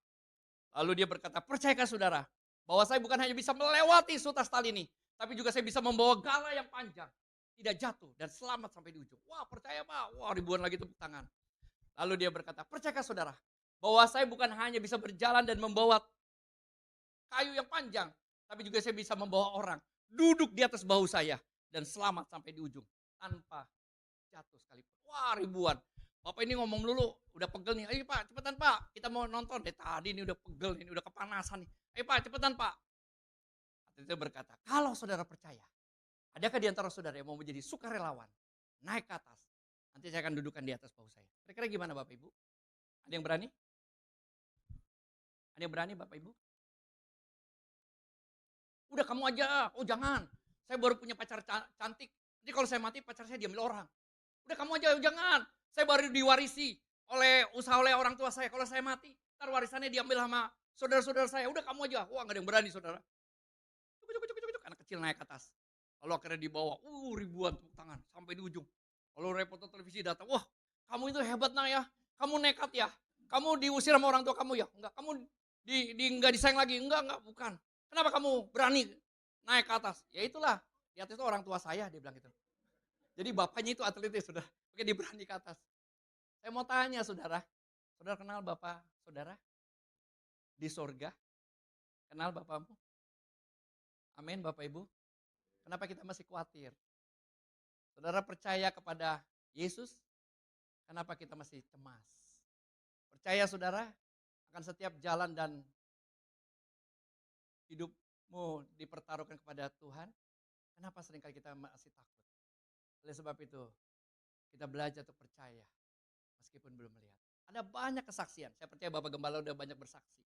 Lalu dia berkata, percayakah saudara bahwa saya bukan hanya bisa melewati sutas tali ini, tapi juga saya bisa membawa gala yang panjang, tidak jatuh dan selamat sampai di ujung. Wah percaya Pak, wah ribuan lagi tepuk tangan. Lalu dia berkata, percayakah saudara bahwa saya bukan hanya bisa berjalan dan membawa kayu yang panjang, tapi juga saya bisa membawa orang duduk di atas bahu saya dan selamat sampai di ujung tanpa jatuh sekalipun. Wah ribuan. Bapak ini ngomong dulu, udah pegel nih. Ayo Pak, cepetan Pak, kita mau nonton. Dari tadi ini udah pegel, ini udah kepanasan nih. Ayo Pak, cepetan Pak. Atlet itu berkata, kalau saudara percaya, adakah di antara saudara yang mau menjadi sukarelawan, naik ke atas, nanti saya akan dudukkan di atas bahu saya. Kira-kira gimana Bapak Ibu? Ada yang berani? Ada yang berani Bapak Ibu? Udah kamu aja, oh jangan. Saya baru punya pacar cantik. Jadi kalau saya mati pacar saya diambil orang. Udah kamu aja, oh jangan. Saya baru diwarisi oleh orang tua saya. Kalau saya mati, ntar warisannya diambil sama saudara-saudara saya. Udah kamu aja. Wah gak ada yang berani saudara. Cuk, cuk, cuk, cuk, cuk. Anak kecil naik ke atas. Lalu akhirnya dibawa, ribuan tepuk tangan sampai di ujung. Lalu reporter televisi datang, wah kamu itu hebat nak ya. Kamu nekat ya. Kamu diusir sama orang tua kamu ya? Enggak, kamu enggak disayang lagi. Enggak, bukan. Kenapa kamu berani naik ke atas? Ya itulah, di atas itu orang tua saya, dia bilang gitu. Jadi bapaknya itu atletis, saudara. Oke, dia berani ke atas. Saya mau tanya, saudara. Saudara kenal bapak saudara? Di sorga? Kenal bapakmu? Amin, Bapak Ibu. Kenapa kita masih khawatir? Saudara percaya kepada Yesus? Kenapa kita masih cemas? Percaya saudara akan setiap jalan dan hidupmu dipertaruhkan kepada Tuhan? Kenapa seringkali kita masih takut? Oleh sebab itu, kita belajar untuk percaya meskipun belum melihat. Ada banyak kesaksian, saya percaya Bapak Gembala udah banyak bersaksi.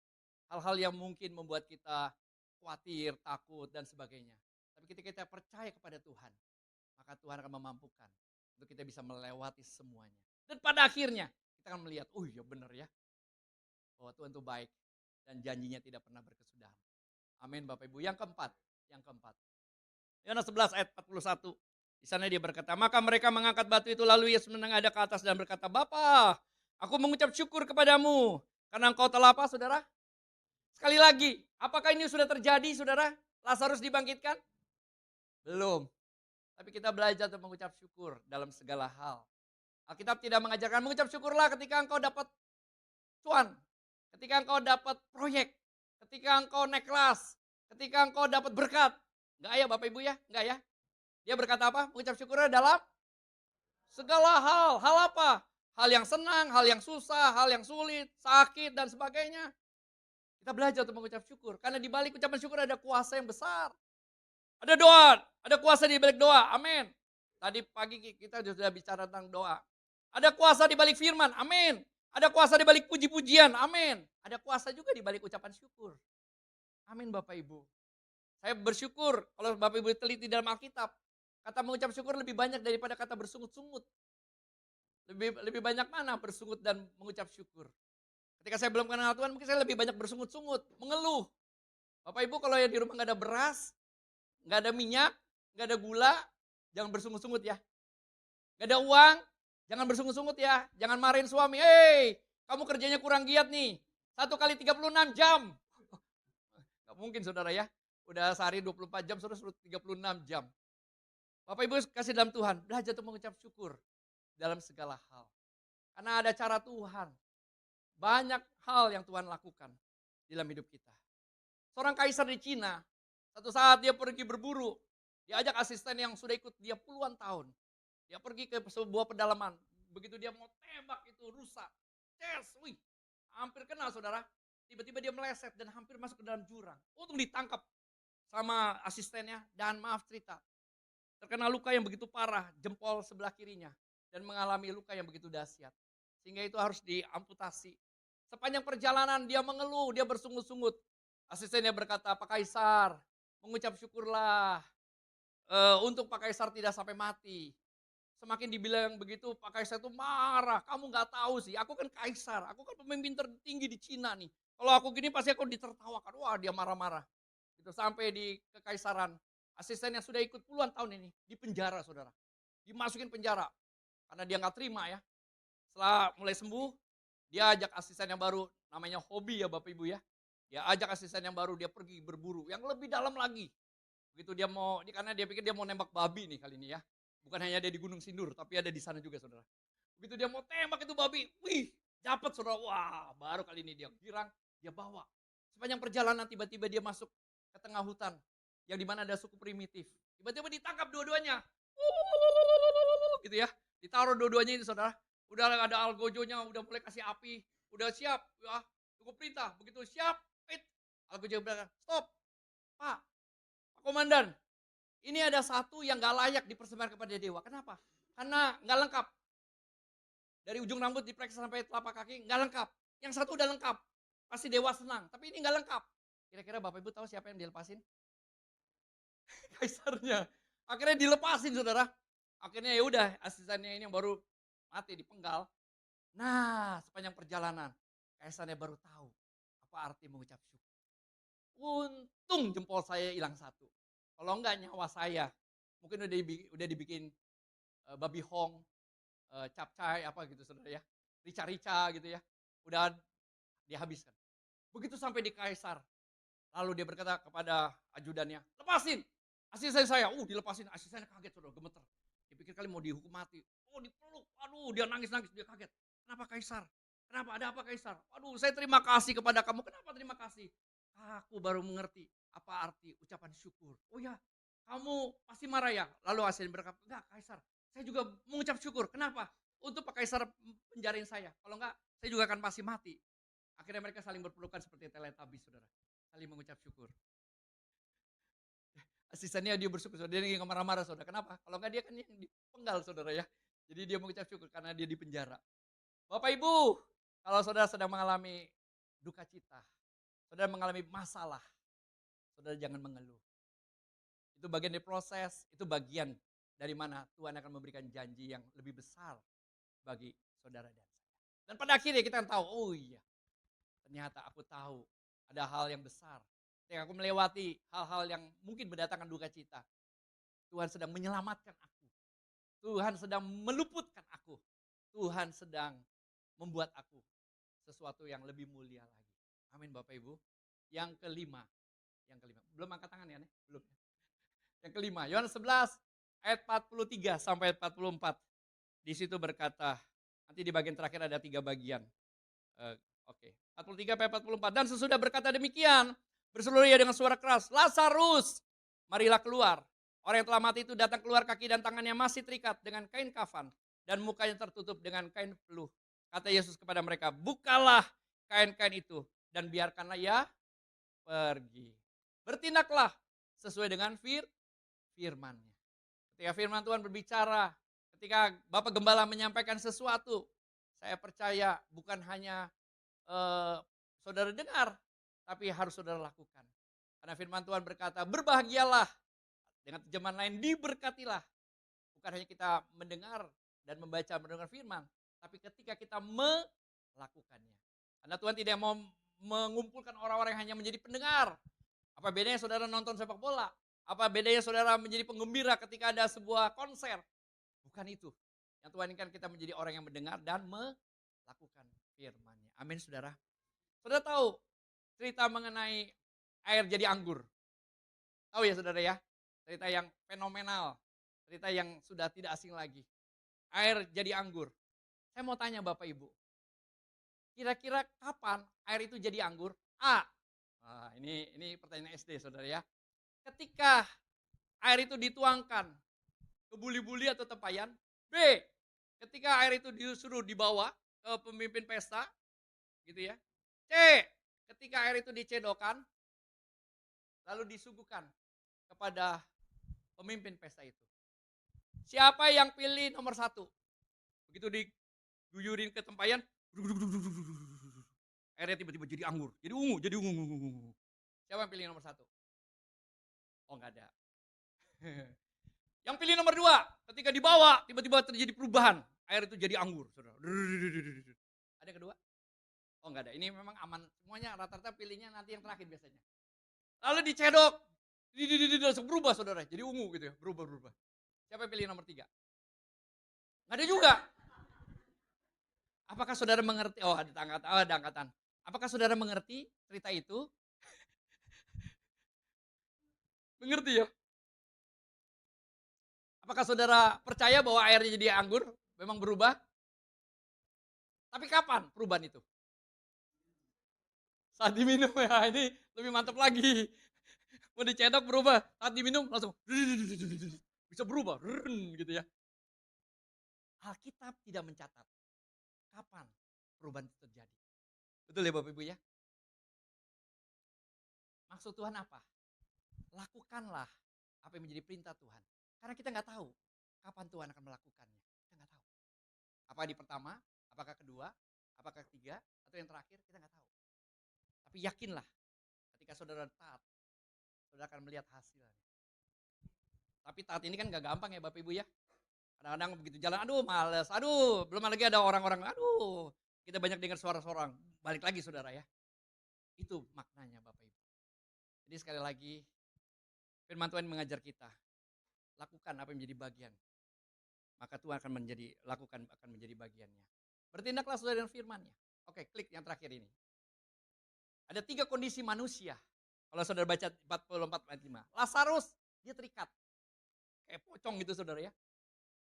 Hal-hal yang mungkin membuat kita khawatir, takut, dan sebagainya. Tapi ketika kita percaya kepada Tuhan, maka Tuhan akan memampukan untuk kita bisa melewati semuanya. Dan pada akhirnya, kita akan melihat, oh iya benar ya, bahwa Tuhan itu baik dan janjinya tidak pernah berkesudahan. Amin Bapak Ibu. Yang keempat. Yohanes 11 ayat 41. Di sana dia berkata, maka mereka mengangkat batu itu lalu Yesus menengadah ke atas dan berkata, Bapa, aku mengucap syukur kepadamu karena engkau telah apa saudara? Sekali lagi, apakah ini sudah terjadi saudara? Lazarus dibangkitkan? Belum. Tapi kita belajar untuk mengucap syukur dalam segala hal. Alkitab tidak mengajarkan mengucap syukurlah ketika engkau dapat cuan, ketika engkau dapat proyek, ketika engkau naik kelas, ketika engkau dapat berkat. Enggak ya Bapak Ibu ya? Enggak ya? Dia berkata apa? Mengucap syukurnya dalam segala hal. Hal apa? Hal yang senang, hal yang susah, hal yang sulit, sakit dan sebagainya. Kita belajar untuk mengucap syukur. Karena di balik ucapan syukur ada kuasa yang besar. Ada doa, ada kuasa di balik doa. Amin. Tadi pagi kita sudah bicara tentang doa. Ada kuasa di balik firman. Amin. Ada kuasa di balik puji-pujian. Amin. Ada kuasa juga di balik ucapan syukur. Amin Bapak Ibu. Saya bersyukur kalau Bapak Ibu teliti dalam Alkitab. Kata mengucap syukur lebih banyak daripada kata bersungut-sungut. Lebih banyak mana bersungut dan mengucap syukur. Ketika saya belum kenal Tuhan, mungkin saya lebih banyak bersungut-sungut, mengeluh. Bapak Ibu kalau yang di rumah gak ada beras, gak ada minyak, gak ada gula, jangan bersungut-sungut ya. Gak ada uang, jangan bersungut-sungut ya. Jangan marahin suami, kamu kerjanya kurang giat nih. 1 kali 36 jam. Gak mungkin saudara ya. Udah sehari 24 jam, saudara suruh 36 jam. Bapak Ibu kasih dalam Tuhan, belajar untuk mengucap syukur dalam segala hal. Karena ada cara Tuhan. Banyak hal yang Tuhan lakukan dalam hidup kita. Seorang kaisar di Cina, satu saat dia pergi berburu. Dia ajak asisten yang sudah ikut dia puluhan tahun. Dia pergi ke sebuah pedalaman. Begitu dia mau tembak itu rusa. Hampir kena saudara. Tiba-tiba dia meleset dan hampir masuk ke dalam jurang. Untung ditangkap sama asistennya dan maaf cerita. Terkena luka yang begitu parah, jempol sebelah kirinya. Dan mengalami luka yang begitu dahsyat. Sehingga itu harus diamputasi. Sepanjang perjalanan dia mengeluh, dia bersungut-sungut. Asistennya berkata, Pak Kaisar, mengucap syukurlah untuk Pak Kaisar tidak sampai mati. Semakin dibilang begitu, Pak Kaisar itu marah. Kamu gak tahu sih, aku kan Kaisar, aku kan pemimpin tertinggi di Cina nih. Kalau aku gini pasti aku ditertawakan. Wah dia marah-marah. Itu sampai di kekaisaran. Asisten yang sudah ikut puluhan tahun ini di penjara saudara. Dimasukin penjara. Karena dia gak terima ya. Setelah mulai sembuh, dia ajak asisten yang baru. Namanya hobi ya Bapak Ibu ya. Dia ajak asisten yang baru, dia pergi berburu. Yang lebih dalam lagi. Begitu dia mau, karena dia pikir dia mau nembak babi nih kali ini ya. Bukan hanya dia di Gunung Sindur, tapi ada di sana juga saudara. Begitu dia mau tembak itu babi, dapat saudara. Wah baru kali ini dia girang, dia bawa. Sepanjang perjalanan tiba-tiba dia masuk ke tengah hutan. Yang dimana ada suku primitif. Tiba-tiba ditangkap dua-duanya. Gitu ya. Ditaruh dua-duanya itu saudara. Udah ada algojonya, udah mulai kasih api. Udah siap. Ya, tunggu perintah. Begitu siap. Algojo bilang, stop. Pak Komandan. Ini ada satu yang gak layak dipersembahkan kepada dewa. Kenapa? Karena gak lengkap. Dari ujung rambut diperiksa sampai telapak kaki, nggak lengkap. Yang satu udah lengkap, pasti dewa senang. Tapi ini nggak lengkap. Kira-kira Bapak Ibu tahu siapa yang dilepasin? Kaisarnya. Akhirnya dilepasin saudara. Akhirnya ya udah asistennya ini yang baru mati dipenggal. Nah sepanjang perjalanan, kaisarnya baru tahu apa arti mengucap syukur. Untung jempol saya hilang satu. Kalau enggak nyawa saya, mungkin udah dibikin babi hong, capcay apa gitu saudara ya. Rica-rica gitu ya. Udah dihabiskan. Begitu sampai di kaisar, lalu dia berkata kepada ajudannya, lepasin asisten saya. Dilepasin, asistennya kaget saudara, gemeter. Dipikir kali mau dihukum mati. Dipeluk, aduh dia nangis-nangis, dia kaget. Kenapa kaisar? Kenapa, ada apa kaisar? Aduh saya terima kasih kepada kamu. Kenapa terima kasih? Aku baru mengerti apa arti ucapan syukur. Oh ya, kamu pasti marah ya? Lalu asisten berkata, enggak kaisar, saya juga mengucap syukur. Kenapa? Untuk Pak Kaisar penjarain saya. Kalau enggak, saya juga akan pasti mati. Akhirnya mereka saling berpelukan seperti Teletubbies, saudara. Saling mengucap syukur. Asistennya dia bersyukur, saudara. Dia marah-marah, saudara. Kenapa? Kalau enggak dia kan yang dipenggal, saudara ya. Jadi dia mengucap syukur karena dia di penjara. Bapak Ibu, kalau saudara sedang mengalami duka cita, saudara mengalami masalah, saudara jangan mengeluh. Itu bagian dari proses, itu bagian dari mana Tuhan akan memberikan janji yang lebih besar bagi saudara dan saya. Dan pada akhirnya kita tahu, oh iya, ternyata aku tahu ada hal yang besar. Ketika aku melewati hal-hal yang mungkin mendatangkan duka cita, Tuhan sedang menyelamatkan aku. Tuhan sedang meluputkan aku. Tuhan sedang membuat aku sesuatu yang lebih mulia lagi. Amin Bapak Ibu. Yang kelima. Belum angkat tangan ya? Belum. Yang kelima, Yohanes 11 ayat 43 sampai 44. Di situ berkata, nanti di bagian terakhir ada 3 bagian. Oke. 43 sampai 44. Dan sesudah berkata demikian, berseru ia dengan suara keras, Lazarus, marilah keluar. Orang yang telah mati itu datang keluar, kaki dan tangannya masih terikat dengan kain kafan dan mukanya tertutup dengan kain peluh. Kata Yesus kepada mereka, bukalah kain-kain itu dan biarkanlah ia pergi. Bertindaklah sesuai dengan firman-Nya. Ketika firman Tuhan berbicara, ketika Bapak Gembala menyampaikan sesuatu, saya percaya bukan hanya saudara dengar, tapi harus saudara lakukan. Karena firman Tuhan berkata, berbahagialah. Dengan terjemahan lain, diberkatilah. Bukan hanya kita mendengar dan mendengar firman, tapi ketika kita melakukannya. Karena Tuhan tidak mau mengumpulkan orang-orang yang hanya menjadi pendengar. Apa bedanya saudara nonton sepak bola? Apa bedanya saudara menjadi penggembira ketika ada sebuah konser? Bukan itu. Yang Tuhan inginkan kita menjadi orang yang mendengar dan melakukan firman-Nya. Amin saudara. Saudara tahu cerita mengenai air jadi anggur? Tahu ya saudara ya? Cerita yang fenomenal. Cerita yang sudah tidak asing lagi. Air jadi anggur. Saya mau tanya Bapak Ibu. Kira-kira kapan air itu jadi anggur? A. Nah, ini pertanyaan SD saudara ya. Ketika air itu dituangkan ke buli-buli atau tempayan. B. Ketika air itu disuruh dibawa ke pemimpin pesta. Gitu ya. C. Ketika air itu dicedokkan. Lalu disuguhkan kepada pemimpin pesta itu. Siapa yang pilih nomor 1? Begitu diguyurin ke tempayan, airnya tiba-tiba jadi anggur, jadi ungu. Siapa yang pilih nomor 1? Oh enggak ada. Yang pilih nomor 2, ketika dibawa, tiba-tiba terjadi perubahan, air itu jadi anggur. Ada yang kedua? Oh enggak ada, ini memang aman. Semuanya rata-rata pilihnya nanti yang terakhir biasanya. Lalu dicedok, langsung berubah saudara, jadi ungu gitu ya, berubah. Siapa yang pilih nomor 3? Nggak ada juga. Apakah saudara mengerti? Oh ada angkatan. Apakah saudara mengerti cerita itu? Mengerti ya? Apakah saudara percaya bahwa airnya jadi anggur? Memang berubah? Tapi kapan perubahan itu? Saat diminum ya, ini lebih mantap lagi. Mau dicedok berubah, saat diminum langsung bisa berubah, gitu ya. Alkitab tidak mencatat kapan perubahan itu terjadi. Betul ya Bapak Ibu ya? Maksud Tuhan apa? Lakukanlah apa yang menjadi perintah Tuhan. Karena kita nggak tahu kapan Tuhan akan melakukannya. Kita nggak tahu. Apa di pertama? Apakah kedua, apakah ketiga, atau yang terakhir, kita nggak tahu. Tapi yakinlah, ketika saudara taat, saudara akan melihat hasilnya. Tapi taat ini kan gak gampang ya Bapak Ibu ya. Kadang-kadang begitu jalan, aduh males, aduh belum lagi ada orang-orang, aduh kita banyak dengar suara-suara orang. Balik lagi saudara ya. Itu maknanya Bapak Ibu. Jadi sekali lagi, firman Tuhan mengajar kita, lakukan apa yang menjadi bagian. Maka Tuhan akan menjadi bagiannya. Bertindaklah saudara dengan firman-Nya. Oke, klik yang terakhir ini. Ada 3 kondisi manusia. Kalau saudara baca 44 ayat 5. Lazarus, dia terikat. Kayak pocong gitu saudara ya.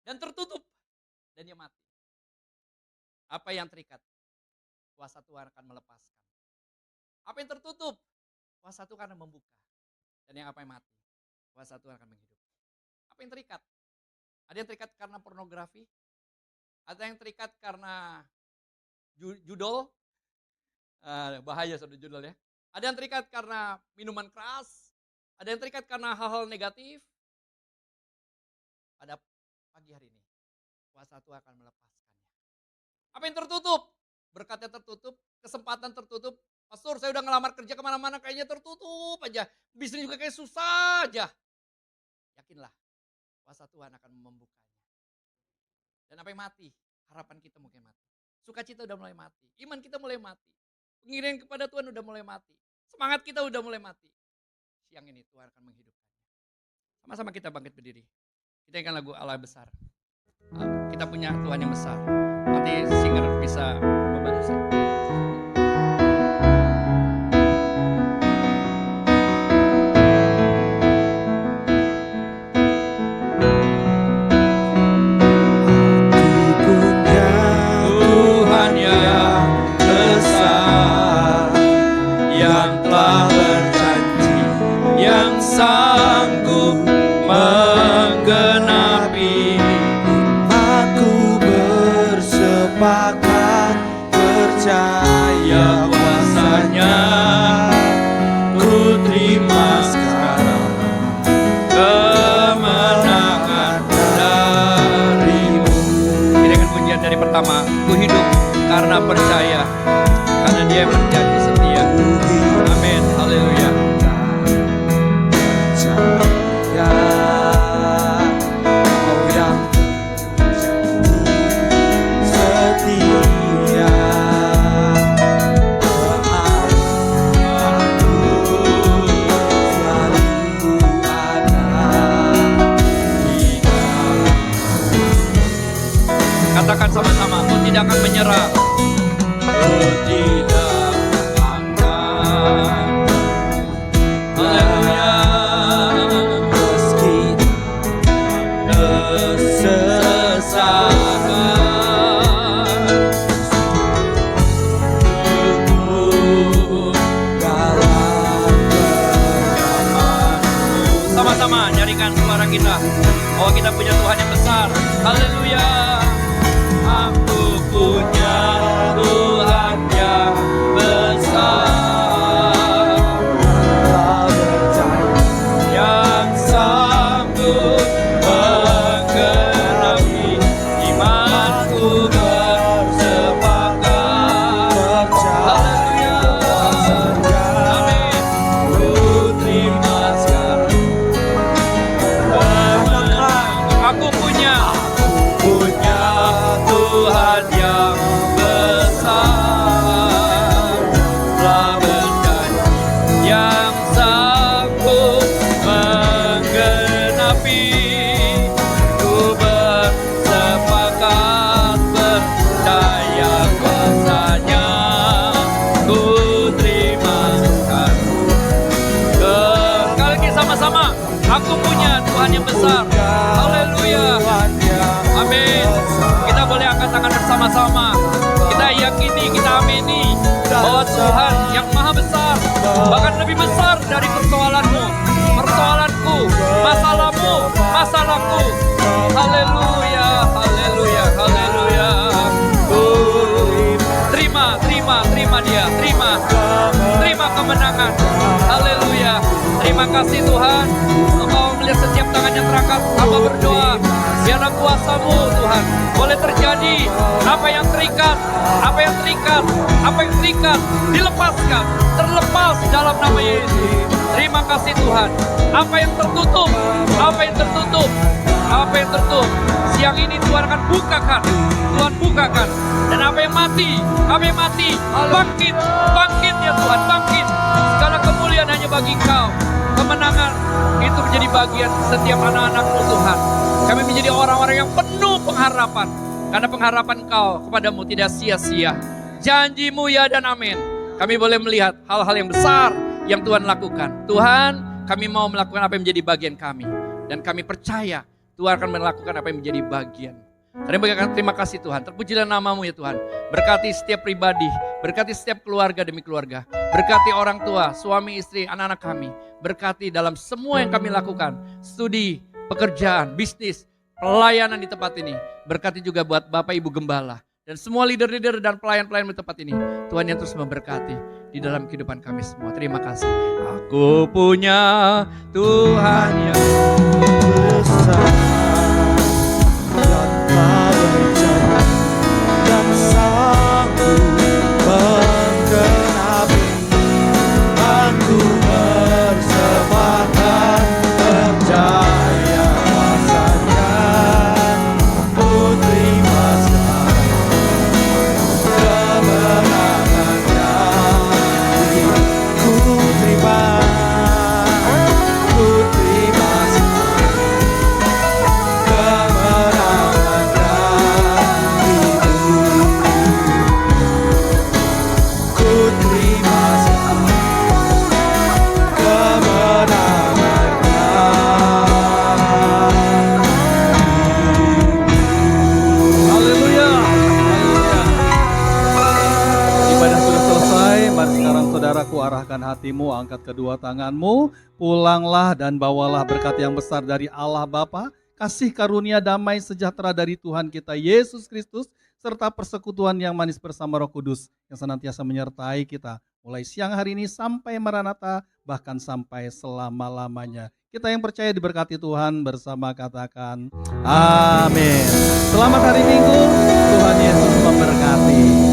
Dan tertutup. Dan dia mati. Apa yang terikat? Kuasa Tuhan akan melepaskan. Apa yang tertutup? Kuasa Tuhan akan membuka. Dan yang apa yang mati? Kuasa Tuhan akan menghidupkan. Apa yang terikat? Ada yang terikat karena pornografi. Ada yang terikat karena judol. Bahaya saudara judol ya. Ada yang terikat karena minuman keras. Ada yang terikat karena hal-hal negatif. Pada pagi hari ini, kuasa Tuhan akan melepaskannya. Apa yang tertutup? Berkatnya tertutup, kesempatan tertutup. Pastor, saya udah ngelamar kerja kemana-mana kayaknya tertutup aja. Bisnis juga kayak susah aja. Yakinlah, kuasa Tuhan akan membukanya. Dan apa yang mati? Harapan kita mungkin mati. Sukacita udah mulai mati. Iman kita mulai mati. Pengirian kepada Tuhan udah mulai mati. Semangat kita udah mulai mati. Siang ini Tuhan akan menghidupkannya. Sama-sama kita bangkit berdiri. Kita ingat lagu Allah besar. Kita punya Tuhan yang besar. Nanti singer bisa membantu saya. Sanggup menggenapi. Aku bersepakat percaya kuasanya. Ku terima sekarang kemenangan darimu. Ini dengan pujian dari pertama. Ku hidup karena percaya, karena Dia yang berjanji setia. Amin. Haleluya. Katakan sama-sama, aku tidak akan menyerah. Aku tidak akan. Haleluya. Meski Kesesakan dalam firman-Mu. Sama-sama nyanyikan suara kita bahwa kita punya Tuhan yang besar. Haleluya. Aku punya Tuhan yang besar, yang sanggup menggenapi imanku bersepakat. Haleluya. Amin. Ku terima sekarang. Aku punya Tuhan yang besar, telah berjanji, yang sanggup menggenapi. Ku bersepakat percaya kuasanya. Ku terima sekarang. Sekali lagi sama-sama. Aku punya Tuhan yang besar. Haleluya. Amin. Kita boleh angkat tangan bersama-sama. Kita yakini, kita amini bahwa Tuhan yang maha besar, bahkan lebih besar dari persoalanmu, persoalanku, masalahmu, masalahku. Haleluya, haleluya, haleluya. Terima dia, terima kemenangan. Haleluya. Terima kasih Tuhan. Engkau melihat setiap tangan yang terangkat, hamba berdoa. Biarlah kuasa-Mu Tuhan boleh terjadi. Apa yang terikat, apa yang terikat, apa yang terikat, dilepaskan, terlepas dalam nama Yesus. Terima kasih Tuhan. Apa yang tertutup, apa yang tertutup, apa yang tertutup, siang ini Tuhan akan bukakan. Tuhan bukakan. Dan apa yang mati, bangkit, bangkit ya Tuhan, bangkit. Segala kemuliaan hanya bagi Engkau. Kemenangan itu menjadi bagian setiap anak-anak-Mu Tuhan. Kami menjadi orang-orang yang penuh pengharapan. Karena pengharapan Engkau kepadamu tidak sia-sia. Janji-Mu ya dan amin. Kami boleh melihat hal-hal yang besar yang Tuhan lakukan. Tuhan, kami mau melakukan apa yang menjadi bagian kami. Dan kami percaya Tuhan akan melakukan apa yang menjadi bagian. Terima kasih Tuhan. Terpujilah nama-Mu ya Tuhan. Berkati setiap pribadi, berkati setiap keluarga demi keluarga. Berkati orang tua, suami, istri, anak-anak kami. Berkati dalam semua yang kami lakukan. Studi, pekerjaan, bisnis, pelayanan di tempat ini. Berkati juga buat Bapak Ibu Gembala. Dan semua leader-leader dan pelayan-pelayan di tempat ini. Tuhan yang terus memberkati di dalam kehidupan kami semua. Terima kasih. Aku punya Tuhan yang besar dan tak bercara dan sanggup menggenapi. Aku bersepakat percaya kuasanya. Ku terima kemenangannya. Ku terima Saudaraku, arahkan hatimu, angkat kedua tanganmu, pulanglah dan bawalah berkat yang besar dari Allah Bapa, kasih karunia damai sejahtera dari Tuhan kita Yesus Kristus, serta persekutuan yang manis bersama Roh Kudus yang senantiasa menyertai kita mulai siang hari ini sampai Maranatha, bahkan sampai selama-lamanya. Kita yang percaya diberkati Tuhan bersama katakan amin. Selamat hari Minggu, Tuhan Yesus memberkati.